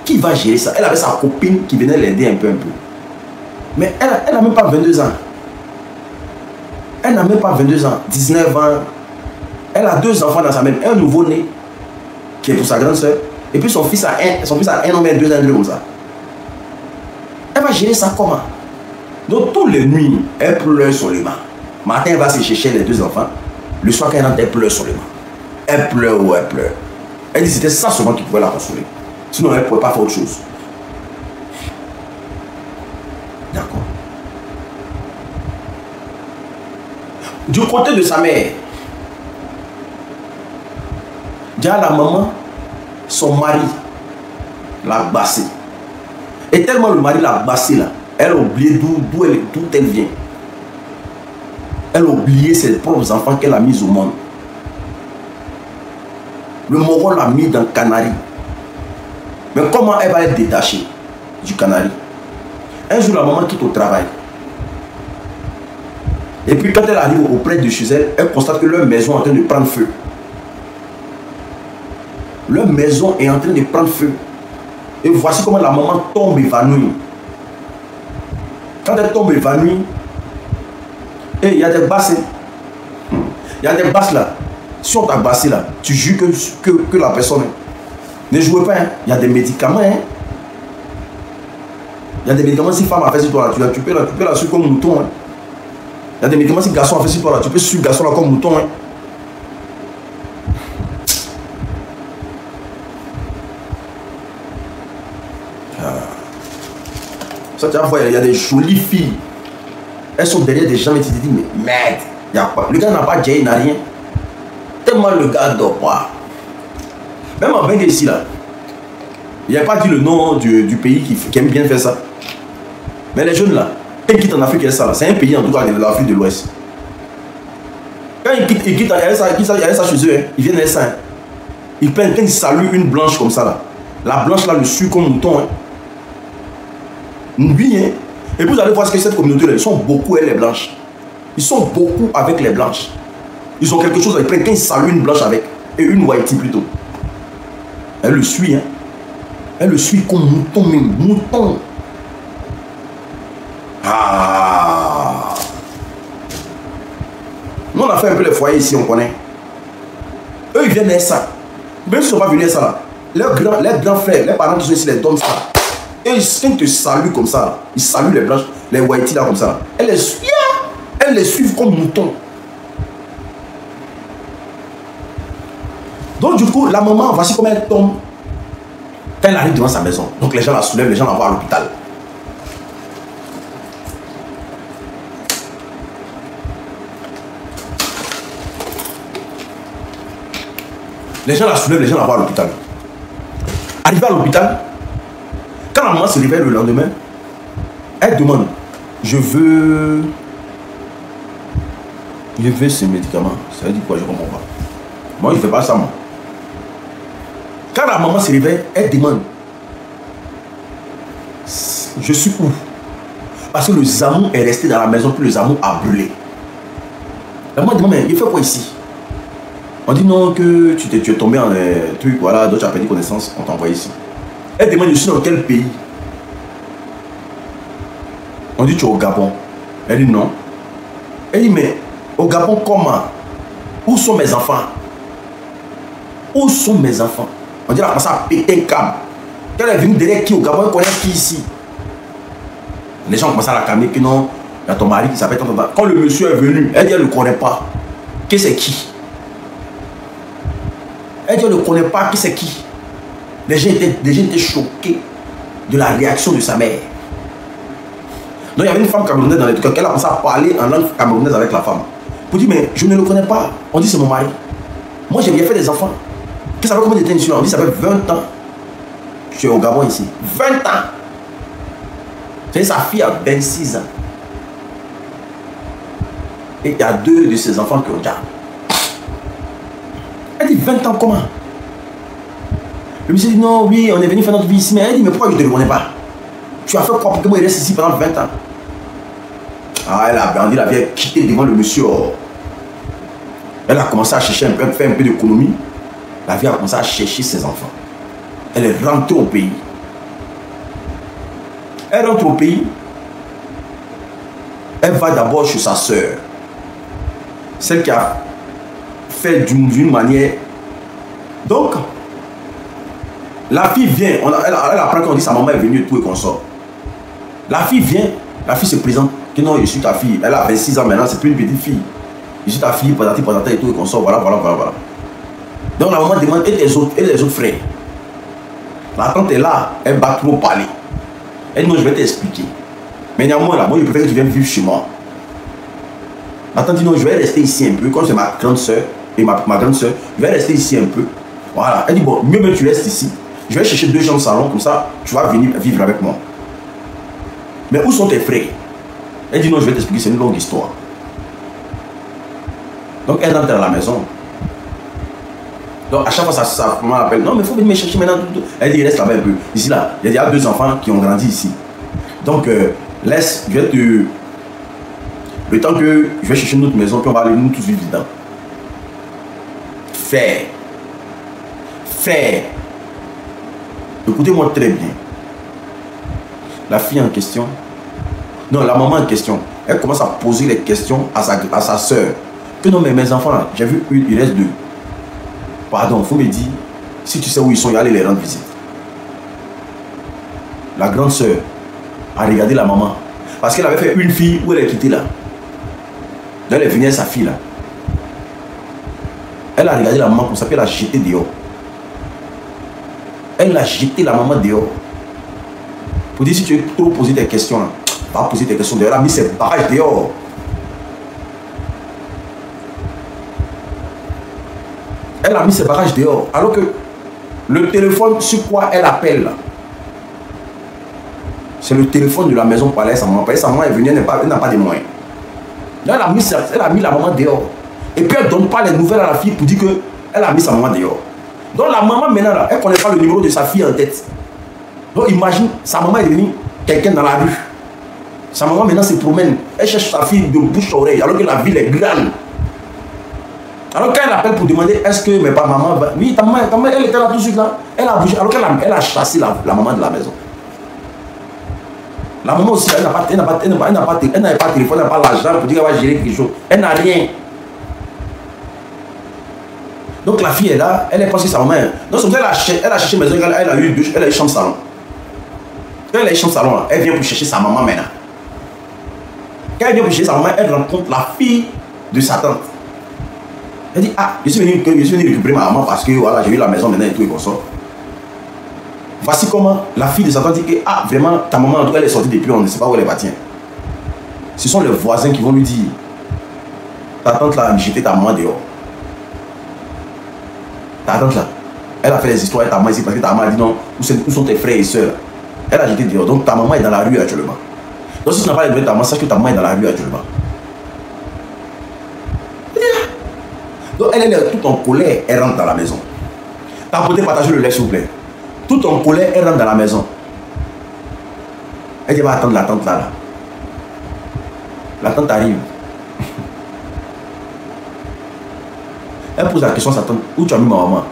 qui va gérer ça? Elle avait sa copine qui venait l'aider un peu. Mais elle n'a même pas 22 ans. Elle n'a même pas 22 ans, 19 ans. Elle a 2 enfants dans sa main, un nouveau-né qui est pour sa grande soeur, et puis son fils a 1 an, mais 2 ans, comme ça. Elle va gérer ça comment? Donc, toutes les nuits, elle pleure seulement. Matin, elle va se chercher les 2 enfants. Le soir, quand elle rentre, elle pleure seulement. Elle pleure ou elle pleure. Elle dit que c'était ça seulement qui pouvait la consoler. Sinon, elle ne pouvait pas faire autre chose. D'accord. Du côté de sa mère, déjà la maman, son mari l'a bassé. Et tellement le mari l'a bassé là, elle a oublié d'où elle vient. Elle a oublié ses propres enfants qu'elle a mis au monde. Le Mongol l'a mis dans le Canari. Mais comment elle va être détachée du Canari? Un jour, la maman quitte au travail. Et puis quand elle arrive auprès de chez elle, elle constate que leur maison est en train de prendre feu. Leur maison est en train de prendre feu. Et voici comment la maman tombe évanouie. Quand elle tombe évanouie, et il y a des basses. Il y a des basses là. Si on t'a bassé là, tu jures que la personne ne joue pas. Hein. Il y a des médicaments. Hein. Il y a des médicaments. Si femme a fait sur toi, tu peux la suivre comme un mouton. Hein. Il y a des médicaments, si garçon a fait sur toi là, tu peux suivre garçon là comme mouton. Hein. Ça, tu vas voir, il y a des jolies filles. Elles sont derrière des gens et tu te dis, mais merde, il y a pas. Le gars n'a pas déjà, il n'a rien. Tellement le gars dort pas. Même en Bengue ici là, il n'y a pas dit le nom du pays qui aime bien faire ça. Mais les jeunes là, quand ils quittent en Afrique, c'est un pays en tout cas de l'Afrique de l'Ouest. Quand ils quittent, il y a ça chez eux, hein. Ils viennent à ça. Hein. Ils prennent, quand ils saluent une blanche comme ça là, la blanche là le suit comme mouton. Hein. Oui, hein. Et vous allez voir ce que cette communauté là, ils sont beaucoup avec les blanches. Ils sont beaucoup avec les blanches. Ils ont quelque chose, ils prennent, quand ils saluent une blanche avec, et une whitey plutôt. Elle le suit, hein. Elle le suit comme mouton, mais mouton. Ah. Nous, on a fait un peu les foyers ici, on connaît. Eux, ils viennent à ça. Même s'ils ne sont pas venus à ça, là. Leurs grands frères, les parents qui sont ici, les donnent ça. Et ils te saluent comme ça. Là. Ils saluent les blanches, les whiteys là, comme ça. Là. Elles les suivent comme moutons. Donc, du coup, la maman, voici comment elle tombe. Quand elle arrive devant sa maison. Donc, les gens la soulèvent, les gens l'envoient à l'hôpital. Les gens la soulèvent, les gens l'envoient à l'hôpital. Arrivé à l'hôpital, quand la maman se réveille le lendemain, elle demande, je veux ce médicament. Ça veut dire quoi? Je ne comprends pas. Moi, je ne fais pas ça, moi. Quand la maman se réveille, elle demande, je suis où? Parce que le zamou est resté dans la maison, puis le zamou a brûlé. La maman demande, mais il fait quoi ici? On dit non, que tu es tombé en truc, voilà, donc tu as perdu connaissance, on t'a envoyé ici. Elle demande, je suis dans quel pays? On dit, tu es au Gabon. Elle dit non. Elle dit, mais au Gabon, comment? Où sont mes enfants? Où sont mes enfants? On dit, elle a commencé à péter un câble. Quand elle est venue derrière qui au Gabon, elle connaît qui ici? Les gens commencent à la calmer, que non, il y a ton mari qui s'appelle tant. Quand le monsieur est venu, elle dit, elle ne le connaît pas. Que c'est qui? Elle dit, elle ne connaît pas qui c'est qui. Les gens étaient choqués de la réaction de sa mère. Donc il y avait une femme camerounaise dans les trucs, elle a commencé à parler en langue camerounaise avec la femme. Pour dire, mais je ne le connais pas. On dit, c'est mon mari. Moi, j'ai bien fait des enfants. Qu'est-ce que ça fait combien de temps ici? On dit, ça fait 20 ans. Je suis au Gabon ici. 20 ans. C'est sa fille a 26 ans. Et il y a 2 de ses enfants qui ont déjà. Elle dit 20 ans comment? Le monsieur dit non, oui, on est venu faire notre vie ici. Mais elle dit, mais pourquoi je ne te le connais pas? Tu as fait quoi pour que moi il reste ici pendant 20 ans? Ah, elle a bandit, elle avait quitté devant le monsieur. Elle a commencé à chercher faire un peu d'économie. La vie a commencé à chercher ses enfants. Elle est rentrée au pays. Elle rentre au pays. Elle va d'abord chez sa soeur. Celle qui a fait d'une manière. Donc, la fille vient. Elle apprend qu'on dit sa maman est venue et tout et qu'on sort. La fille vient. La fille se présente. Que non, je suis ta fille. Elle a 26 ans maintenant. C'est plus une petite fille. Je suis ta fille, patati patata et tout et qu'on sort. Voilà. Donc, la maman demande et les autres frères. La tante est là. Elle va trop parler. Elle dit non, je vais t'expliquer. Mais néanmoins, là, moi, je préfère que tu viennes vivre chez moi. La tante dit non, je vais rester ici un peu. Comme c'est ma grande soeur et ma grande soeur, je vais rester ici un peu. Voilà. Elle dit bon, mieux que tu restes ici. Je vais chercher 2 gens de salon, comme ça, tu vas venir vivre avec moi. Mais où sont tes frères? Elle dit non, je vais t'expliquer, c'est une longue histoire. Donc elle rentre dans la maison. Donc à chaque fois, sa maman appelle, non, mais il faut venir me chercher maintenant. Elle dit, reste là-bas un peu. Ici, là, il y a 2 enfants qui ont grandi ici. Donc, laisse, je vais te... Le temps que je vais chercher une autre maison, puis on va aller nous tous vivre dedans. Frère. Écoutez-moi très bien. La fille en question, non, la maman en question, elle commence à poser les questions à sa soeur. Que non, mais mes enfants, j'ai vu une, il reste 2. Pardon, il faut me dire, si tu sais où ils sont, il y a aller les rendre visite. La grande soeur a regardé la maman. Parce qu'elle avait fait une fille où elle est quittée là. elle est venue avec sa fille là. Elle a regardé la maman comme ça, puis elle a jeté dehors. Elle a jeté la maman dehors. Pour dire si tu veux trop poser des questions, là, pas poser des questions dehors. Elle a mis ses bagages dehors. Elle a mis ses bagages dehors. Alors que le téléphone sur quoi elle appelle là, c'est le téléphone de la maison pour aller à sa maman. Parce que sa maman est venue, elle n'a pas de moyens. Là, elle a mis la maman dehors. Et puis elle ne donne pas les nouvelles à la fille pour dire qu'elle a mis sa maman dehors. Donc la maman maintenant, là, elle ne connaît pas le numéro de sa fille en tête. Donc imagine, sa maman est devenue quelqu'un dans la rue. Sa maman maintenant se promène. Elle cherche sa fille de bouche à oreille alors que la ville est grande. Alors quand elle appelle pour demander est-ce que mes parents, maman va... Oui, ta maman, elle était là tout de suite là. Elle a bougé. Alors qu'elle a chassé la maman de la maison. La maman aussi, elle n'avait pas de téléphone, elle n'a pas l'argent pour dire qu'elle va gérer quelque chose. Elle n'a rien. Donc la fille est là, elle est passée sa maman. Donc elle a cherché maison, elle a eu douche, elle a eu chambre salon. Quand elle a eu chambre salon, elle vient pour chercher sa maman maintenant. Quand elle vient pour chercher sa maman, elle rencontre la fille de sa tante. Elle dit, ah, je suis venu récupérer ma maman parce que voilà, j'ai eu la maison maintenant et tout et comme ça. Voici comment la fille de sa tante dit que, ah, vraiment, ta maman, en tout cas, elle est sortie depuis, on ne sait pas où elle est partie. Ce sont les voisins qui vont lui dire, ta tante là a jeté ta maman dehors. Ta tante là, elle a fait des histoires avec ta maman ici parce que ta maman a dit non, où sont tes frères et soeurs? Elle a jeté dehors. Donc ta maman est dans la rue actuellement. Donc si tu n'as pas les nouvelles de ta maman, sache que ta maman est dans la rue actuellement. Donc elle est toute en colère, elle rentre dans la maison. T'as apporté partager le lait s'il vous plaît. Toute en colère, elle rentre dans la maison. Elle dit va attendre la tante là. La tante arrive. Elle pose la question à sa tante, où tu as mis ma maman?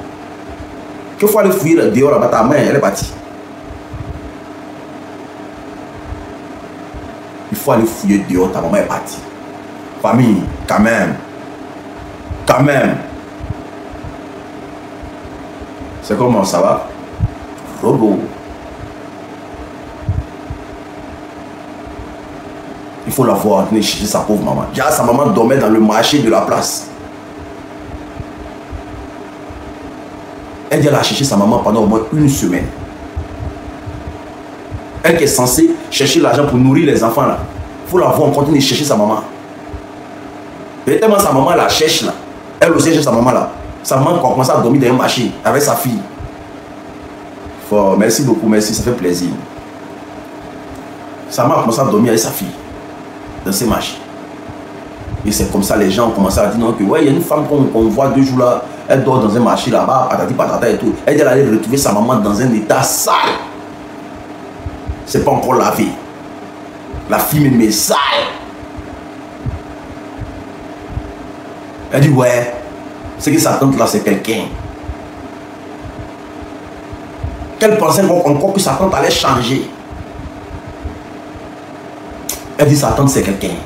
Qu'il faut aller fouiller dehors là-bas, ta main, elle est partie. Il faut aller fouiller dehors, ta maman est partie. Famille, quand même. Quand même. C'est comment ça va? Robo. Il faut la voir, venir chercher sa pauvre maman. Déjà, sa maman dormait dans le marché de la place. Elle dit elle a cherché sa maman pendant au moins une semaine. Elle qui est censée chercher l'argent pour nourrir les enfants là. Il faut la voir, on continue de chercher sa maman. Et tellement sa maman la cherche là. Elle aussi cherche sa maman là. Sa maman commence à dormir dans un marché avec sa fille. Merci beaucoup, merci, ça fait plaisir. Sa maman a commencé à dormir avec sa fille dans ces marchés. Et c'est comme ça les gens ont commencé à dire non, que ouais, il y a une femme qu'on voit 2 jours là, elle dort dans un marché là-bas, patati patata et tout. Elle dit elle allait retrouver sa maman dans un état sale. C'est pas encore lavé. La fille même est sale. Elle dit ouais, c'est que sa tante là c'est quelqu'un. Qu'elle pensait encore que sa tante allait changer. Elle dit sa tante c'est quelqu'un.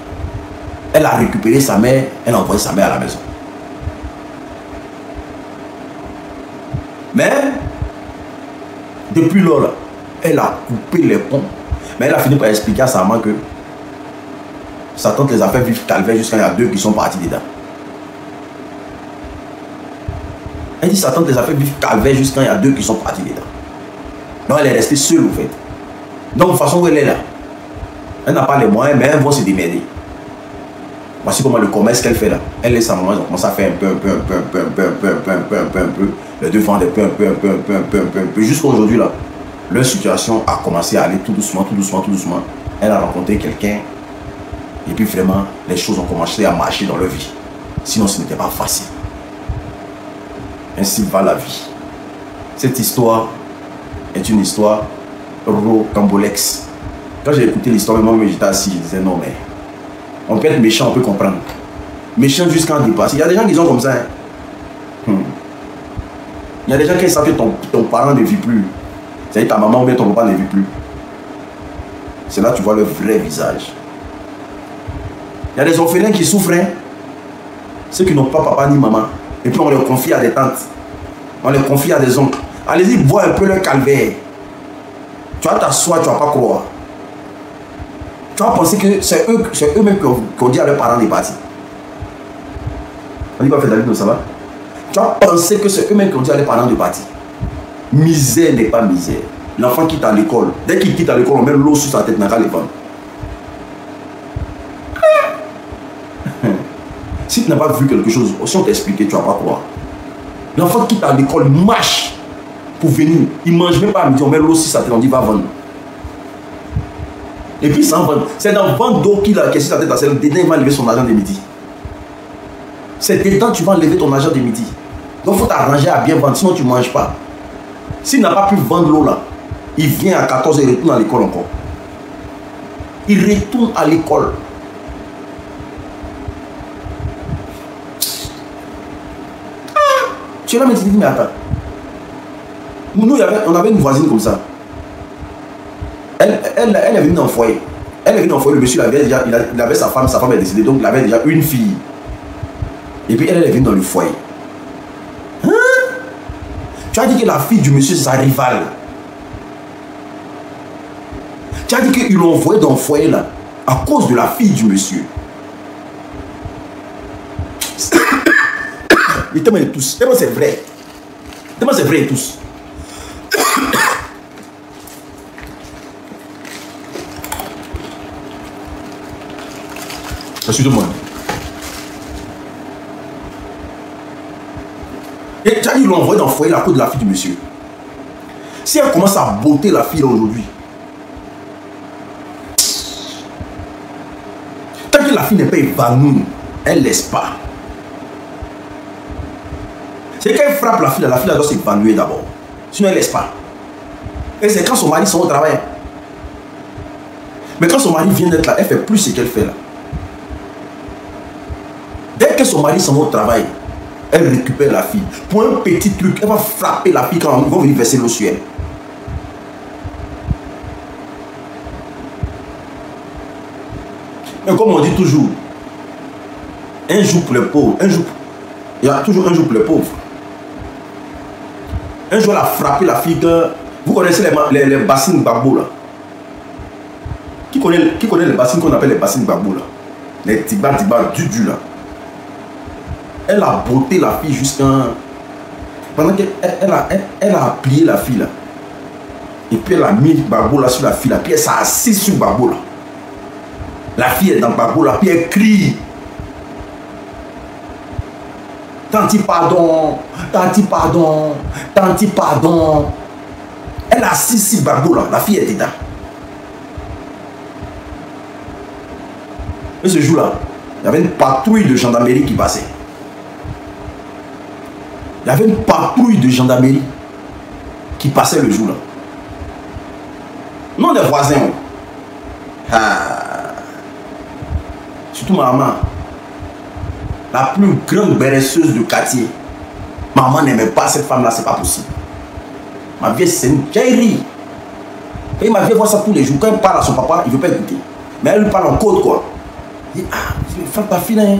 Elle a récupéré sa mère, elle a envoyé sa mère à la maison. Mais, depuis lors, elle a coupé les ponts. Mais elle a fini par expliquer à sa maman que sa tante les a fait vivre calvaire jusqu'à il y a 2 qui sont partis dedans. Elle dit sa tante les a fait vivre calvaire jusqu'à il y a 2 qui sont partis dedans. Donc elle est restée seule en fait. Donc de toute façon où elle est là, elle n'a pas les moyens, mais elle va se démerder. Voici comment le commerce qu'elle fait là. Elle et sa maman ont commencé à faire un peu. Les deux vendent un peu. Jusqu'à aujourd'hui là, leur situation a commencé à aller tout doucement. Elle a rencontré quelqu'un. Et puis vraiment, les choses ont commencé à marcher dans leur vie. Sinon, ce n'était pas facile. Ainsi va la vie. Cette histoire est une histoire rocambolesque. Quand j'ai écouté l'histoire, moi j'étais assis, je disais non mais on peut être méchant, on peut comprendre. Méchant jusqu'à en dépasser. Il y a des gens qui sont comme ça. Hein. Il y a des gens qui savent que ton parent ne vit plus. C'est-à-dire ta maman ou bien ton papa ne vit plus. C'est là que tu vois le vrai visage. Il y a des orphelins qui souffrent. Hein. Ceux qui n'ont pas papa ni maman. Et puis on les confie à des tantes. On les confie à des oncles. Allez-y, vois un peu leur calvaire. Tu vas t'asseoir, tu ne vas pas croire. Tu vas penser que c'est eux-mêmes qui ont dit à leurs parents de partir. On dit quoi faire David, non, ça va? Tu as pensé que c'est eux-mêmes qui ont dit à les parents de partir. Misère n'est pas misère. L'enfant quitte à l'école. Dès qu'il quitte à l'école, on met l'eau sur sa tête, n'a qu'à les vendre. Si tu n'as pas vu quelque chose, si on t'expliquait, tu ne vas pas croire. L'enfant quitte à l'école, marche pour venir. Il ne mange même pas à midi, on met l'eau sur sa tête, on dit va vendre. Et puis sans vendre. C'est dans vendre d'eau qu'il a cassé sa tête à celle. Dedans, il va lever son argent de midi. C'est dedans que tu vas enlever ton argent de midi. Donc il faut t'arranger à bien vendre, sinon tu ne manges pas. S'il n'a pas pu vendre l'eau là, il vient à 14h et retourne à l'école encore. Il retourne à l'école. Tu es là, mais tu te dis, mais attends. Nous, on avait une voisine comme ça. Elle est venue dans le foyer. Elle est venue dans le foyer, le monsieur il avait sa femme est décédée, donc il avait déjà une fille. Et puis elle est venue dans le foyer. Hein? Tu as dit que la fille du monsieur, c'est sa rivale. Tu as dit qu'ils l'ont envoyé dans le foyer là, à cause de la fille du monsieur. Et tellement tous. Tellement c'est vrai. Tellement c'est vrai tous. Excusez-moi. Et tu as dit qu'ils l'ont envoyé dans le foyer à cause de la fille du monsieur. Si elle commence à botter la fille aujourd'hui, tant que la fille n'est pas évanouie, elle ne laisse pas. C'est qu'elle frappe la fille doit s'évanouir d'abord. Sinon elle ne laisse pas. Et c'est quand son mari sont au travail. Mais quand son mari vient d'être là, elle fait plus ce qu'elle fait là. Dès que son mari s'en va au travail, elle récupère la fille. Pour un petit truc, elle va frapper la fille quand ils vont venir verser l'eau sur elle. Mais comme on dit toujours, un jour pour les pauvres, il y a toujours un jour pour les pauvres. Un jour, elle a frappé la fille que... Vous connaissez les bassines Gbagbo là? Qui connaît les bassines qu'on appelle les bassines Gbagbo là? Les tiba du là. Elle a botté la fille jusqu'à... Pendant qu'elle a plié la fille là. Et puis elle a mis Gbagbo là sur la fille là. Puis elle s'est assise sur Gbagbo là. La fille est dans Gbagbo là. Puis elle crie. Tanti pardon, tanti pardon, tanti pardon. Elle a assis sur Gbagbo là, la fille était dedans. Et ce jour-là, il y avait une patrouille de gendarmerie qui passait. Il y avait une patrouille de gendarmerie qui passait le jour-là. Non des voisins. Ah. Surtout ma maman. La plus grande béresseuse du quartier. Maman n'aimait pas cette femme-là, c'est pas possible. Ma vieille, c'est une vieillerie. Et ma vieille voit ça tous les jours. Quand elle parle à son papa, il ne veut pas écouter. Mais elle lui parle en code, quoi. Il dit, ah, frappe ta fille, hein.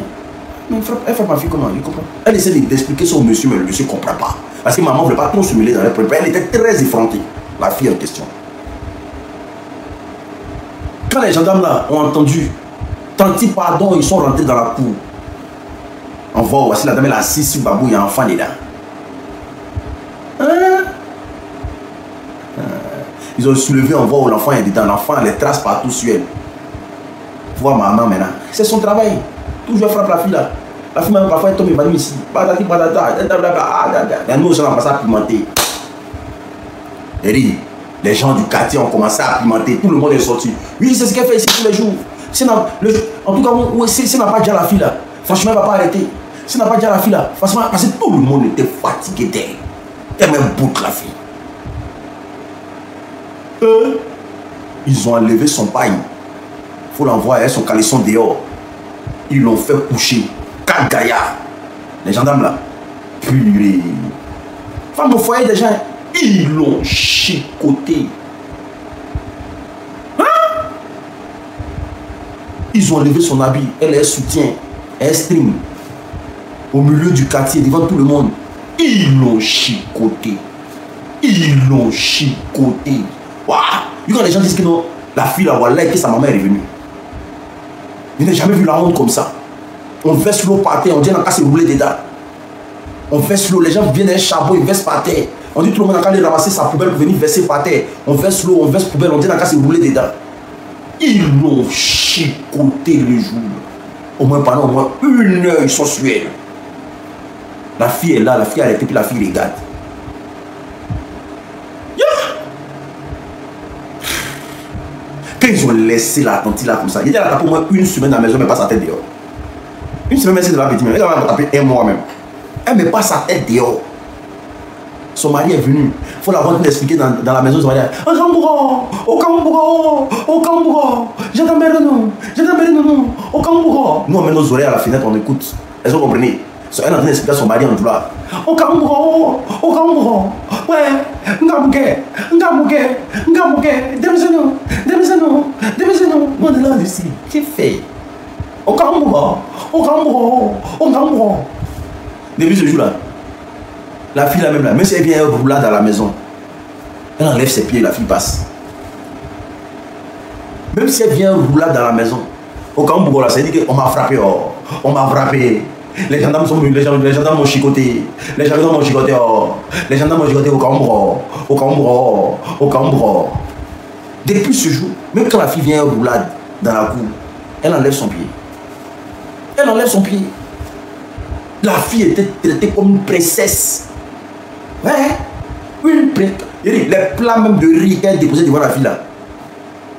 Mais elle frappe ma fille comment? Il comprend. Elle essaie d'expliquer ça au monsieur, mais le monsieur ne comprend pas. Parce que maman ne voulait pas trop se mêler dans les problèmes. Elle était très effrontée, la fille en question. Quand les gendarmes là ont entendu, tanti pardon, ils sont rentrés dans la cour. On voit, voici la dame, elle a assise sur Babou, il y a un enfant dedans. Ils ont soulevé, on voit où l'enfant est dedans. L'enfant a les traces partout sur elle. Faut voir maman maintenant. C'est son travail. Toujours frappe la fille là. La fille, même parfois, elle tombe évanouie ici. Badati, badata. Et nous, on a commencé à pimenter. Et les gens du quartier ont commencé à pimenter. Tout le monde est sorti. Oui, c'est ce qu'elle fait ici tous les jours. En tout cas, si elle n'a pas déjà la fille là, franchement, elle ne va pas arrêter. Si elle n'a pas déjà la fille là, franchement, parce que tout le monde était fatigué d'elle. Elle même boucle la fille. Ils ont enlevé son paille. Il faut l'envoyer son caleçon dehors. Ils l'ont fait coucher. 4 gaillards. Les gendarmes là. Purée. Femme au foyer des gens. Ils l'ont chicoté. Hein? Ils ont enlevé son habit. Elle est soutien. Elle stream. Au milieu du quartier, devant tout le monde. Ils l'ont chicoté. Ils l'ont chicoté. Waouh! Quand les gens disent que non, la fille là, voilà, que sa maman est revenue. Je n'ai jamais vu la honte comme ça. On verse l'eau par terre, on dit qu'on a qu'à se rouler dedans. On verse l'eau, les gens viennent d'un charbon, ils versent par terre. On dit tout le monde a qu'à aller ramasser sa poubelle pour venir verser par terre. On verse l'eau, on verse poubelle, on dit qu'on a qu'à se rouler dedans. Ils l'ont chicoté le jour. Au moins pendant au moins 1 heure, ils sont sués. La fille est là, la fille a arrêté, puis la fille regarde. Quand ils ont laissé la tante là comme ça, il a tapé au moins 1 semaine à la maison, mais pas sa tête dehors. 1 semaine, mais c'est de la petite, mais elle a tapé 1 mois même. Elle ne met pas sa tête dehors. Son mari est venu. Il faut la voir expliquer dans la maison. Son mari a dit, oh Kamboura, oh Kamboura, oh Kamboura, j'ai ta mère non, oh Kamboura. Nous on met nos oreilles à la fenêtre, on écoute. Elles ont compris. Elle est en train d'expliquer à son mari en douleur. Oh Kamboura, oh Kamboura, ouais, Ngabouké, démissionne-nous. On est là ici. Qu'est-ce que fait? Oh Kamboura, Depuis ce jour-là, la fille là même si elle vient rouler dans la maison, elle enlève ses pieds et la fille passe. Même si elle vient rouler dans la maison, au Cambourg là, ça dit qu'on m'a frappé, oh, on m'a frappé. Les gendarmes m'ont chicoté. Les gendarmes m'ont chicoté, oh. Les gendarmes m'ont chicoté au Cambourg. Depuis ce jour, même quand la fille vient rouler dans la cour, elle enlève son pied. La fille était traitée comme une princesse. Ouais, une princesse. Les plats même de riz qu'elle déposait devant la fille là.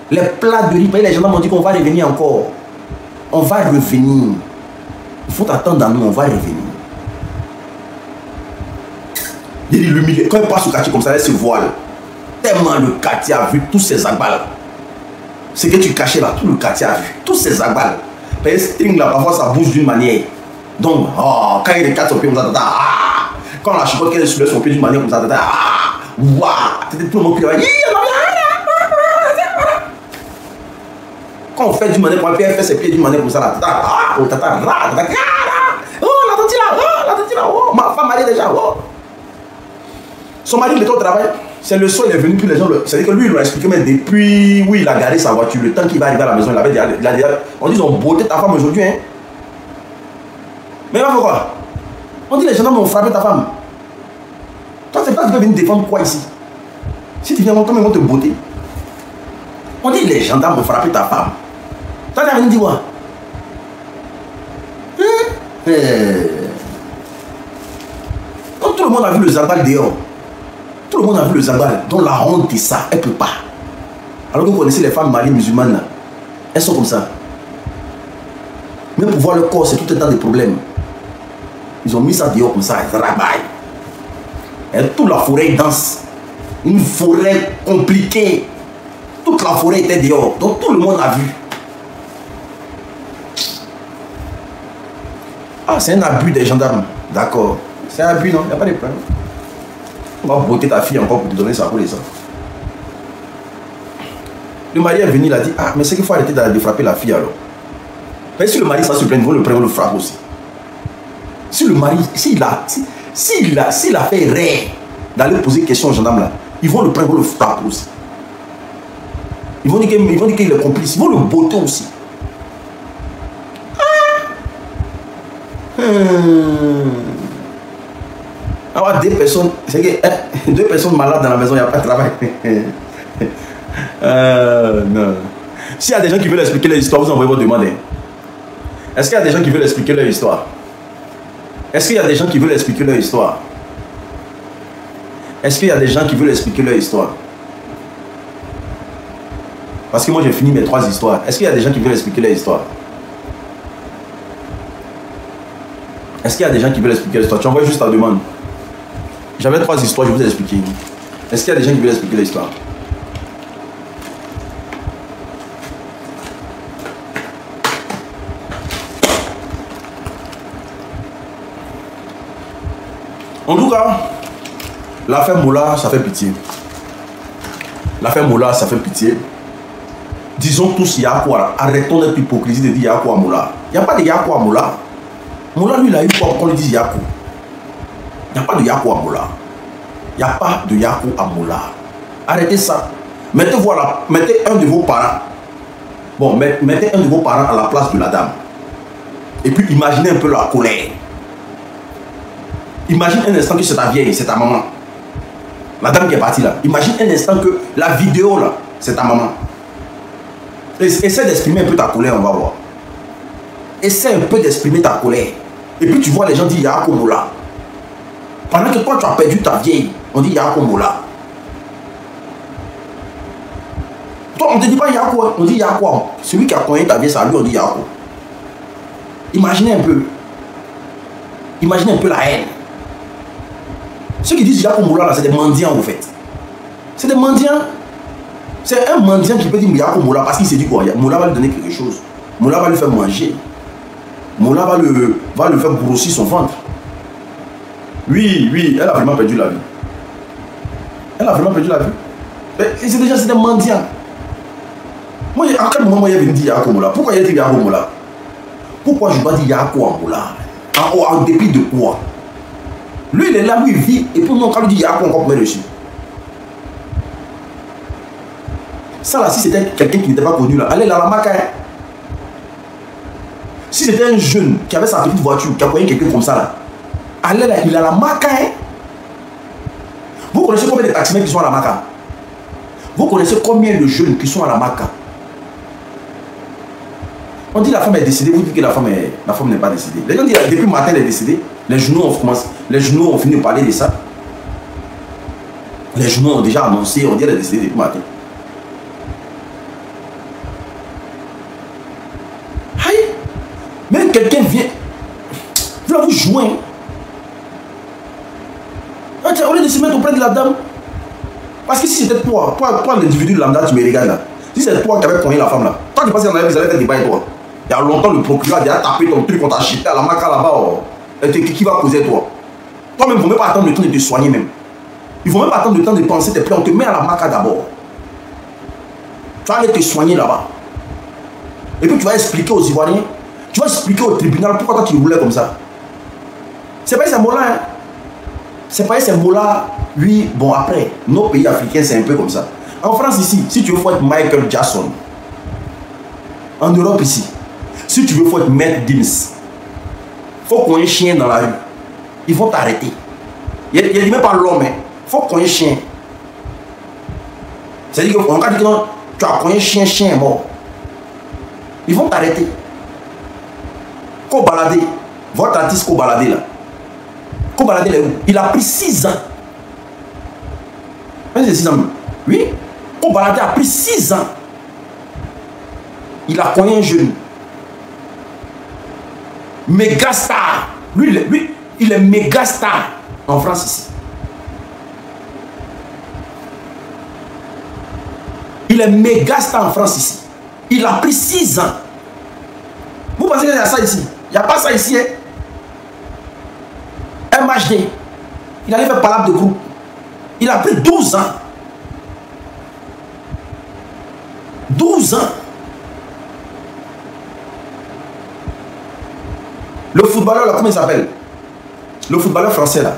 Les plats de riz, les gens m'ont dit qu'on va revenir encore. On va revenir. Il faut attendre à nous, on va revenir. Quand elle passe au quartier comme ça, elle se voile. Tellement le quartier a vu tous ces agbales. Ce que tu cachais là, tout le quartier a vu. Tous ces agbales. Les strings là, parfois ça bouge d'une manière. Donc, oh, quand il regarde son pied comme ça, quand la chicote qu'elle soulève son pied d'une manière comme ça, waouh, c'était tout le monde qui va dire. Quand on fait d'une manière, quand elle fait ses pieds d'une manière comme ça, la tante là, ma femme allait déjà, son mari était au travail, c'est le soir, il est venu, puis les gens, c'est-à-dire que lui, il lui a expliqué, mais depuis où il a garé sa voiture, le temps qu'il va arriver à la maison, il avait déjà, on dit, ils ont botté ta femme aujourd'hui, hein. Mais là, pourquoi? On dit les gendarmes ont frappé ta femme. Toi, c'est pas que tu peux venir défendre quoi ici? Si tu viens longtemps, ils vont te botter. On dit les gendarmes ont frappé ta femme. Toi, tu as venu dire quoi? Quand tout le monde a vu le Zabal dehors, tout le monde a vu le Zabal, dont la honte est ça, elle ne peut pas. Alors que vous connaissez les femmes mariées musulmanes là, elles sont comme ça. Même pour voir le corps, c'est tout un tas de problèmes. Ils ont mis ça dehors comme ça, ils rabaillent. Et toute la forêt danse. Une forêt compliquée. Toute la forêt était dehors. Donc tout le monde a vu. Ah, c'est un abus des gendarmes. D'accord. C'est un abus, non? Il n'y a pas de problème. On va botter ta fille encore pour te donner ça pour les ça. Le mari est venu, il a dit, ah, mais c'est qu'il faut arrêter de frapper la fille alors. Mais si le mari ça se plaint, ils vont le prendre, le frapper aussi. Si le mari, s'il a fait rire d'aller poser question aux gendarmes là, ils vont le prendre, ils vont le frapper aussi. Ils vont dire qu'il est complice, ils vont le botter aussi. Alors, 2 personnes, c'est que 2 personnes malades dans la maison, il n'y a pas de travail. Non. S'il y a des gens qui veulent expliquer leur histoire, vous envoyez votre demande. Est-ce qu'il y a des gens qui veulent expliquer leur histoire? Est-ce qu'il y a des gens qui veulent expliquer leur histoire? Est-ce qu'il y a des gens qui veulent expliquer leur histoire? Parce que moi j'ai fini mes 3 histoires. Est-ce qu'il y a des gens qui veulent expliquer leur histoire? Est-ce qu'il y a des gens qui veulent expliquer l'histoire? Tu envoies juste ta demande. J'avais 3 histoires, je vous ai expliqué. Est-ce qu'il y a des gens qui veulent expliquer l'histoire? En tout cas, l'affaire Moula, ça fait pitié. L'affaire Moula, ça fait pitié. Disons tous Yako. Arrêtons notre hypocrisie de dire Yako à Moula. Il n'y a pas de Yako à Moula. Moula, lui, il a eu quoi qu'on lui dise Yako. Il n'y a pas de Yako à Moula. Il n'y a pas de Yako à Moula. Arrêtez ça. Mettez un de vos parents. Bon, mettez un de vos parents à la place de la dame. Et puis imaginez un peu la colère. Imagine un instant que c'est ta vieille, c'est ta maman. La dame qui est partie là. Imagine un instant que la vidéo là, c'est ta maman. Essaie d'exprimer un peu ta colère, on va voir. Essaie un peu d'exprimer ta colère. Et puis tu vois les gens dire Yako Moula. Pendant que toi tu as perdu ta vieille, on dit Yako Moula. Toi on ne te dit pas Yako, on dit Yako. Celui qui a cogné ta vieille, ça lui on dit Yako. Imaginez un peu. Imaginez un peu la haine. Ceux qui disent Yako Moula là, c'est des mendiants en fait. C'est des mendiants. C'est un mendiant qui peut dire Yako Moula parce qu'il s'est dit quoi, Moula va lui donner quelque chose. Moula va lui faire manger. Moula va le faire grossir son ventre. Oui, oui, elle a vraiment perdu la vie. Elle a vraiment perdu la vie. C'est déjà des mendiants. Moi, à quel moment il y avait dit Yako Moula? Pourquoi il y a dit Yako Moula? Pourquoi je dois dire Yako Moula? En dépit de quoi? Lui, il est là, lui, il vit. Et pour nous, quand lui dit Yako, on comprend dessus. Ça là, si c'était quelqu'un qui n'était pas connu là, allez là, la macaille. Si c'était un jeune qui avait sa petite voiture, qui a connu quelqu'un comme ça là, allez là, il a la macaille. Vous connaissez combien de taximens qui sont à la maca? Vous connaissez combien de jeunes qui sont à la maca? On dit la femme est décédée, vous dites que la femme n'est pas décédée. Les gens disent depuis le matin elle est décédée. Les journaux ont fini de parler de ça. Les journaux ont déjà annoncé, on dit qu'elle est décédée depuis le matin. Aïe! Même quelqu'un vient, vous joindre. Au lieu de se mettre auprès de la dame. Parce que si c'était toi l'individu lambda, tu me regardes là. Si c'est toi qui avais cogné la femme là, toi qui pensais qu'on avait fait des débat avec toi. Il y a longtemps, le procureur a déjà tapé ton truc, on t'a acheté à la maca là-bas. Oh. Qui va causer toi? Toi-même, il ne faut même pas attendre le temps de te soigner même. Il ne faut même pas attendre le temps de penser tes plaies. On te met à la maca d'abord. Tu vas aller te soigner là-bas. Et puis tu vas expliquer aux Ivoiriens, tu vas expliquer au tribunal pourquoi toi tu roulais comme ça. C'est pas ces mots-là. Hein. C'est pas ces mots-là. Oui, bon après, nos pays africains, c'est un peu comme ça. En France ici, si tu veux faut être Michael Jackson. En Europe ici, si tu veux faut être Maître Gims. Faut qu'on ait un chien dans la rue. Ils vont t'arrêter. Il n'y a même pas l'homme. Il faut qu'on ait un chien. C'est-à-dire qu'en cas de tu as cogné chien est mort. Ils vont t'arrêter. Qu'on balade. Votre artiste qu'on balade là. Qu'on balade là où? Il a pris 6 ans. C'est 6 ans. Oui. Qu'on balade a pris 6 ans. Il a cogné un jeune. Méga star. Lui, il est méga star en France ici. Il est méga star en France ici. Il a pris 6 ans. Vous pensez qu'il y a ça ici? Il n'y a pas ça ici. Hein? MHD. Il allait faire palabre de groupe. Il a pris 12 ans. 12 ans. Le footballeur là, comment il s'appelle? Le footballeur français là.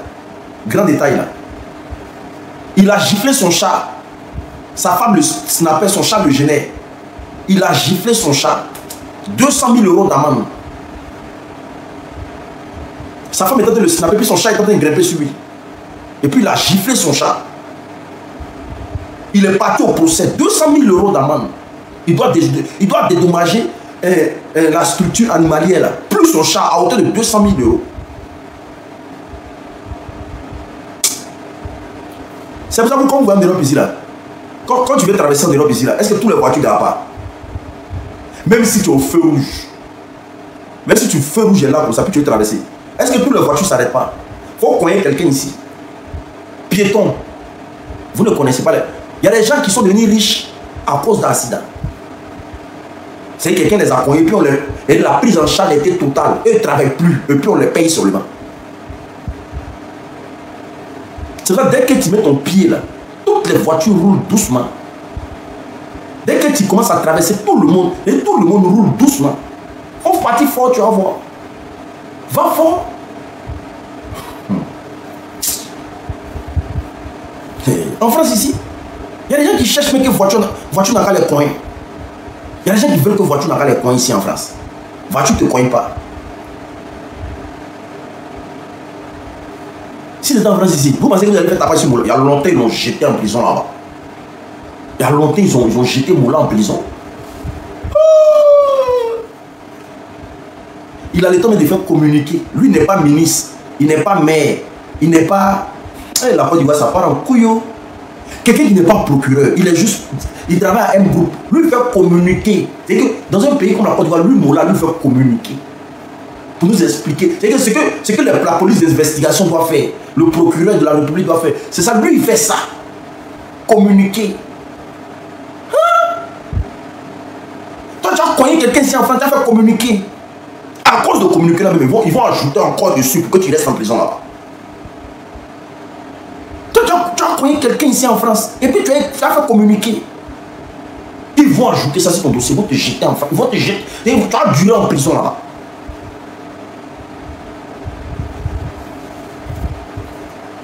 Grand détail là. Il a giflé son chat. Sa femme le snappait, son chat le gênait. Il a giflé son chat. 200 000 € d'amende. Sa femme était en train de le snapper, puis son chat était en train de grimper sur lui. Et puis il a giflé son chat. Il est parti au procès. 200 000 € d'amende. Il doit dédommager la structure animalière là. Plus son chat à hauteur de 200 000 €. C'est pour ça que quand vous voyez en Europe ici là, quand tu veux traverser en Europe ici là, est-ce que toutes les voitures dérapent pas? Même si tu es au feu rouge, même si tu feu rouge est là comme ça, puis tu veux traverser, est-ce que toutes les voitures ne s'arrêtent pas? Il faut connaître quelqu'un ici. Piéton. Vous ne connaissez pas les... Il y a des gens qui sont devenus riches à cause d'accidents. C'est quelqu'un les a connus, puis et la prise en charge était totale. Eux ne travaillent plus, et puis on les paye seulement. C'est vrai, dès que tu mets ton pied là, toutes les voitures roulent doucement. Dès que tu commences à traverser tout le monde, et tout le monde roule doucement. Faut partir fort, tu vas voir. Va fort. En France ici, il y a des gens qui cherchent mais que voiture n'a pas les coins. Il y a des gens qui veulent que voiture n'a pas les coins ici en France. Voiture ne te cogne pas. Si c'était en France ici, vous pensez que vous allez faire taper sur Mola? Il y a longtemps, ils l'ont jeté en prison là-bas. Il y a longtemps, ils ont jeté Mola en prison. Il a le temps de faire communiquer. Lui n'est pas ministre, il n'est pas maire, il n'est pas... La Côte d'Ivoire, ça part en couillon. Quelqu'un qui n'est pas procureur, il est juste... Il travaille à un groupe. Lui, il fait communiquer. C'est que dans un pays comme la Côte d'Ivoire, lui, Mola, lui fait communiquer. Pour nous expliquer. C'est que la police d'investigation doit faire. Le procureur de la République doit faire. C'est ça, lui, il fait ça. Communiquer. Hein? Toi, tu as cogné quelqu'un ici en France, tu as fait communiquer. À cause de communiquer là, ils vont ajouter encore dessus pour que tu restes en prison là-bas. Toi, tu as cogné quelqu'un ici en France et puis tu as fait communiquer. Ils vont ajouter ça sur ton dossier, ils vont te jeter en France, ils vont te jeter. Tu vas durer en prison là-bas.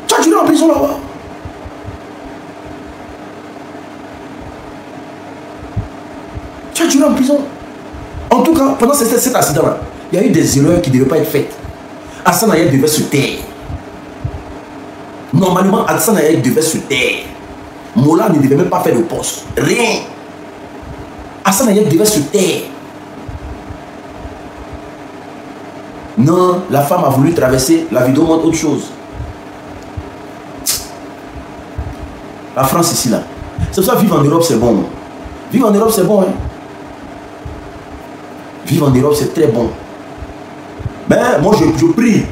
Tu as duré en prison là-bas. Tu as duré en prison. En tout cas, pendant cet accident-là, il y a eu des erreurs qui ne devaient pas être faites. Hassan Ayek devait se taire. Normalement, Hassan Ayek devait se taire. Mola ne devait même pas faire de poste. Rien. Hassan Ayek devait se taire. Non, la femme a voulu traverser. La vidéo montre autre chose. La France ici, là. C'est pour ça que vivre en Europe, c'est bon. Vivre en Europe, c'est bon. Hein? Vivre en Europe, c'est très bon. Mais moi, je prie.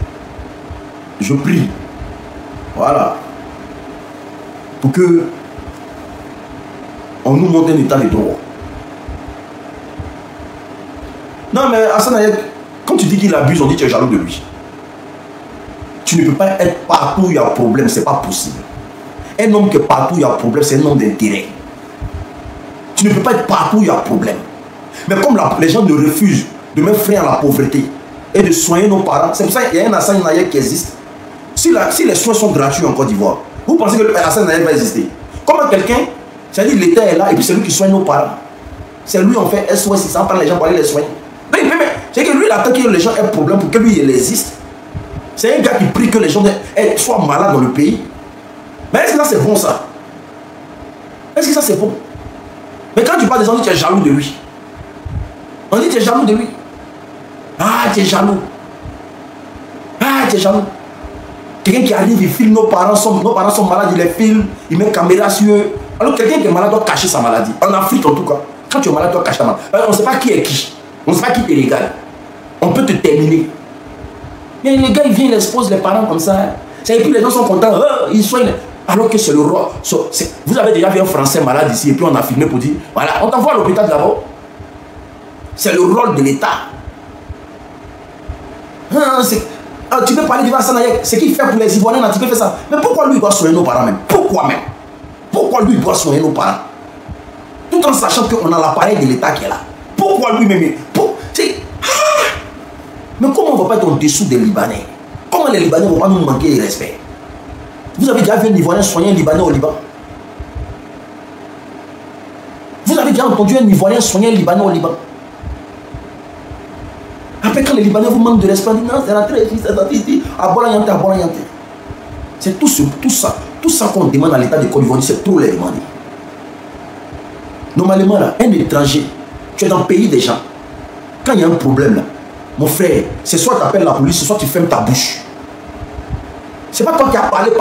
Je prie. Voilà. Pour que on nous montre un état de droit. Non, mais Hassan Ayek, quand tu dis qu'il abuse, on dit que tu es jaloux de lui. Tu ne peux pas être partout où il y a un problème, c'est pas possible. Un homme qui est partout où il y a un problème, c'est un homme d'intérêt. Tu ne peux pas être partout où il y a un problème. Mais comme les gens ne refusent de mettre frein à la pauvreté et de soigner nos parents, c'est pour ça qu'il y a un Hassan Ayek qui existe. Si les soins sont gratuits en Côte d'Ivoire, vous pensez que Hassan Ayek va exister? Comment quelqu'un, c'est-à-dire l'État est là et puis c'est lui qui soigne nos parents. C'est lui en fait SOS, il s'en prend les gens pour aller les soigner. C'est que lui il attend que les gens aient un problème pour que lui il existe. C'est un gars qui prie que les gens soient malades dans le pays. Mais est-ce que ça c'est bon ça? Est-ce que ça c'est bon? Mais quand tu parles des gens, on dit que tu es jaloux de lui. On dit que tu es jaloux de lui. Ah, tu es jaloux. Ah, tu es jaloux. Quelqu'un qui arrive, il filme nos parents sont malades, il les filme, il met une caméra sur eux. Alors quelqu'un qui est malade doit cacher sa maladie. En Afrique en tout cas. Quand tu es malade, tu dois cacher ta maladie. On ne sait pas qui est qui. On ne sait pas qui est légal. On peut te terminer. Mais les gars, ils viennent, ils exposent les parents comme ça. Et puis les gens sont contents. Ils soignent. Alors que c'est le roi. Vous avez déjà vu un Français malade ici et puis on a filmé pour dire, voilà, on t'envoie à l'hôpital d'abord. C'est le rôle de l'État. Tu peux parler du Hassan Ayek, ce qu'il fait pour les Ivoiriens, tu peux faire ça. Mais pourquoi lui il doit soigner nos parents même? Pourquoi même? Pourquoi lui il doit soigner nos parents? Tout en sachant qu'on a l'appareil de l'État qui est là. Pourquoi lui-même? Mais comment on ne va pas être en dessous des Libanais? Comment les Libanais ne vont pas nous manquer de respect? Vous avez déjà vu un Ivoirien soigner un Libanais au Liban? Vous avez déjà entendu un Ivoirien soigner un Libanais au Liban? Après, quand les Libanais vous manquent de respect, ils disent non, c'est rentré ici, c'est rentré ici, à Bola-Yante, à Bola-Yante. C'est tout ça qu'on demande à l'État de Côte d'Ivoire, c'est trop les demander. Normalement, là, un étranger, tu es dans le pays des gens. Quand il y a un problème, là, mon frère, c'est soit tu appelles la police, c'est soit tu fermes ta bouche. C'est pas toi qui as parlé.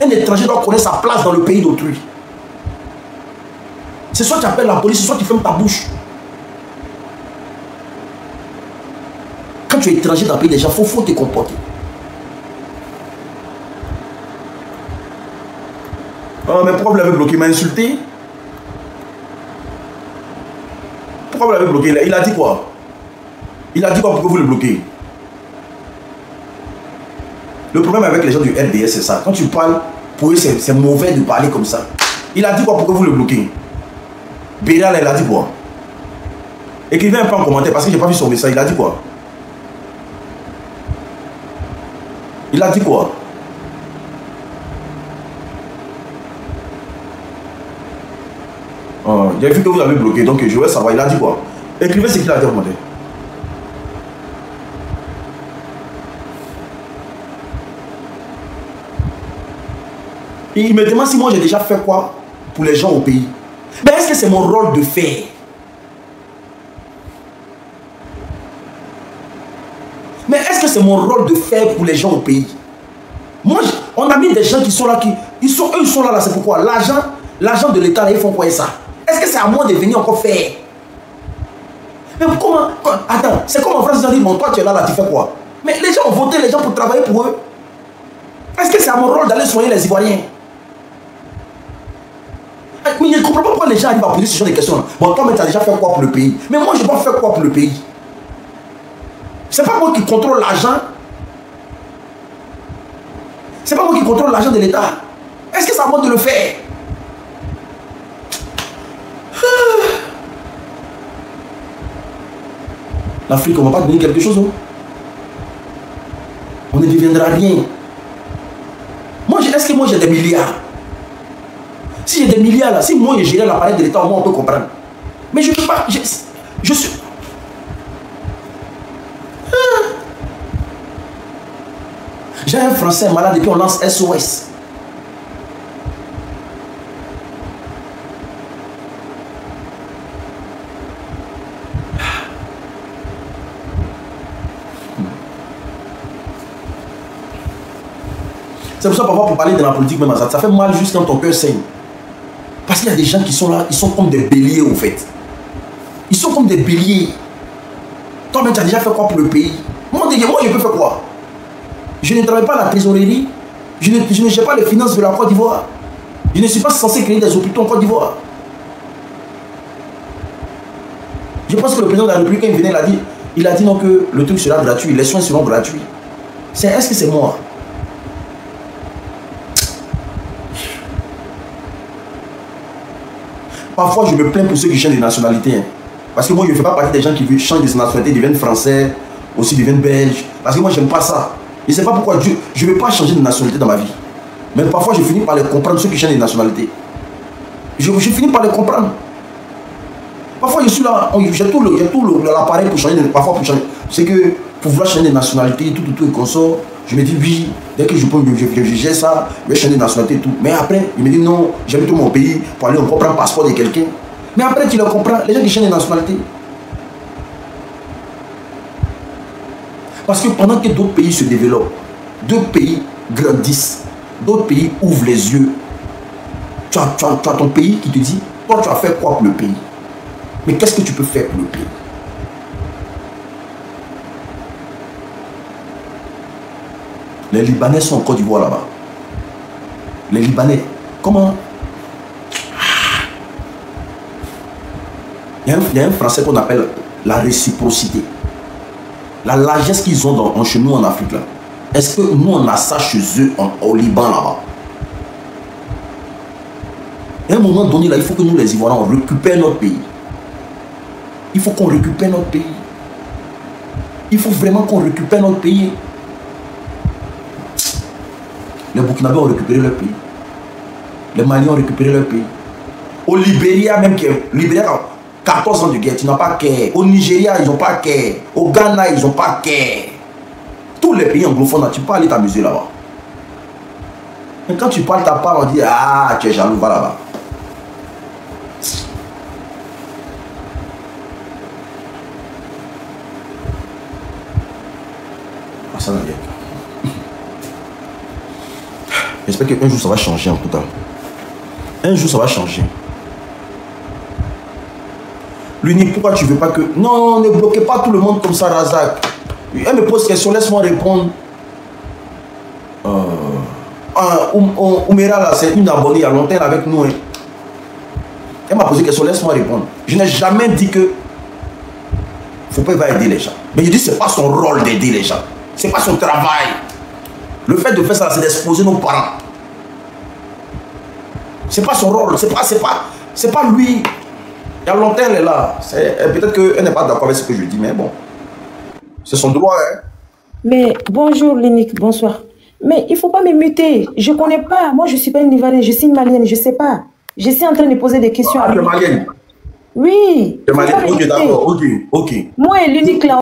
Un étranger doit connaître sa place dans le pays d'autrui. C'est soit tu appelles la police, c'est soit tu fermes ta bouche. Quand tu es étranger dans le pays des gens, il faut te comporter. Oh, mais pourquoi vous l'avez bloqué? Il m'a insulté. Pourquoi vous l'avez bloqué? Il a dit quoi? Il a dit quoi? Pourquoi vous le bloquez? Le problème avec les gens du RDS, c'est ça. Quand tu parles, pour eux, c'est mauvais de parler comme ça. Il a dit quoi? Pourquoi vous le bloquez? Béral, il a dit quoi? Écrivez un peu en commentaire parce que je n'ai pas vu son message. Il a dit quoi? Il a dit quoi? Oh, j'ai vu que vous avez bloqué, donc je vais savoir. Il a dit quoi? Écrivez ce qu'il a dit en commentaire. Il me demande si moi j'ai déjà fait quoi pour les gens au pays. Mais est-ce que c'est mon rôle de faire? Mais est-ce que c'est mon rôle de faire pour les gens au pays? Moi, on a mis des gens qui sont là, eux ils sont là, c'est pourquoi l'argent de l'État, ils font quoi ça? Est-ce que c'est à moi de venir encore faire? Mais comment? Attends, c'est comme en France, ils ont dit, bon, toi tu es là, tu fais quoi? Mais les gens ont voté, les gens pour travailler pour eux. Est-ce que c'est à mon rôle d'aller soigner les Ivoiriens? Mais je ne comprends pas pourquoi les gens arrivent à poser ce genre de questions. Bon, toi, mais tu as déjà fait quoi pour le pays? Mais moi, je dois faire quoi pour le pays? C'est pas moi qui contrôle l'argent. C'est pas moi qui contrôle l'argent de l'État. Est-ce que c'est à moi de le faire? L'Afrique, on ne va pas donner quelque chose. Hein? On ne deviendra rien. Est-ce que moi j'ai des milliards? Si j'ai des milliards là, si moi je gérais l'appareil de l'État, au moins on peut comprendre. Mais je ne peux pas. Je suis. J'ai un Français malade et puis on lance SOS. C'est pour ça parfois pour parler de la politique même, ça fait mal juste quand ton cœur saigne. Parce qu'il y a des gens qui sont là, ils sont comme des béliers au fait. Ils sont comme des béliers. Toi-même tu as déjà fait quoi pour le pays? Moi je peux faire quoi? Je ne travaille pas à la trésorerie. Je ne gère pas les finances de la Côte d'Ivoire. Je ne suis pas censé créer des hôpitaux en Côte d'Ivoire. Je pense que le président de la République, quand il venait, il a dit non que le truc sera gratuit, les soins seront gratuits. Est-ce que c'est moi? Parfois, je me plains pour ceux qui changent de nationalité. Hein. Parce que moi, je ne fais pas partie des gens qui changent de nationalité, deviennent français, aussi deviennent belges. Parce que moi, je n'aime pas ça. Je ne sais pas pourquoi je ne veux pas changer de nationalité dans ma vie. Mais parfois, je finis par les comprendre, ceux qui changent de nationalité. Je finis par les comprendre. Parfois, je suis là, j'ai tout l'appareil pour changer. Parfois, pour changer. C'est que pour vouloir changer de nationalité, tout et consort, je me dis oui, dès que je peux, je gère ça, je vais changer de nationalité et tout. Mais après, je me dis non, j'aime tout mon pays pour aller encore prendre le passeport de quelqu'un. Mais après, tu le comprends, les gens qui changent de nationalité. Parce que pendant que d'autres pays se développent, d'autres pays grandissent, d'autres pays ouvrent les yeux, tu as ton pays qui te dit, toi tu as fait quoi pour le pays? Mais qu'est-ce que tu peux faire pour le pays? Les Libanais sont en Côte d'Ivoire là-bas. Les Libanais, comment? Il y a un français qu'on appelle la réciprocité. La largesse qu'ils ont chez nous en Afrique là. Est-ce que nous on a ça chez eux au Liban là-bas? À un moment donné là, il faut que nous les Ivoiriens on récupère notre pays. Il faut qu'on récupère notre pays. Il faut vraiment qu'on récupère notre pays. Les Burkinabés ont récupéré leur pays. Les Maliens ont récupéré leur pays. Au Libéria même, Libéria 14 ans de guerre, tu n'as pas qu'à. Au Nigeria, ils n'ont pas qu'à. Au Ghana, ils n'ont pas qu'à. Tous les pays anglophones, tu peux aller t'amuser là-bas. Mais quand tu parles ta part, on dit ah, tu es jaloux, va là-bas. Ah, ça n'a rien. J'espère qu'un jour ça va changer en tout cas. Un jour ça va changer. L'unique, pourquoi tu veux pas que... Non, ne bloquez pas tout le monde comme ça, Razak. Elle me pose question, laisse-moi répondre. Oumera là, c'est une abonnée, il y a longtemps avec nous. Hein. Elle m'a posé question, laisse-moi répondre. Je n'ai jamais dit que... Faut pas aider les gens. Mais je dis que ce n'est pas son rôle d'aider les gens. Ce n'est pas son travail. Le fait de faire ça, c'est d'exposer nos parents. C'est pas son rôle, c'est pas lui. Il y a longtemps, elle est là. Peut-être qu'elle n'est pas d'accord avec ce que je dis, mais bon. C'est son droit, hein. Mais bonjour, Lénique, bonsoir. Mais il ne faut pas me muter. Je ne connais pas. Moi, je ne suis pas une Ivoirienne, je suis une Malienne, je ne sais pas. Je suis en train de poser des questions. Ah, tu es Malienne? Oui. Tu es Malienne, ok, d'accord, ok. Moi et l'unique là.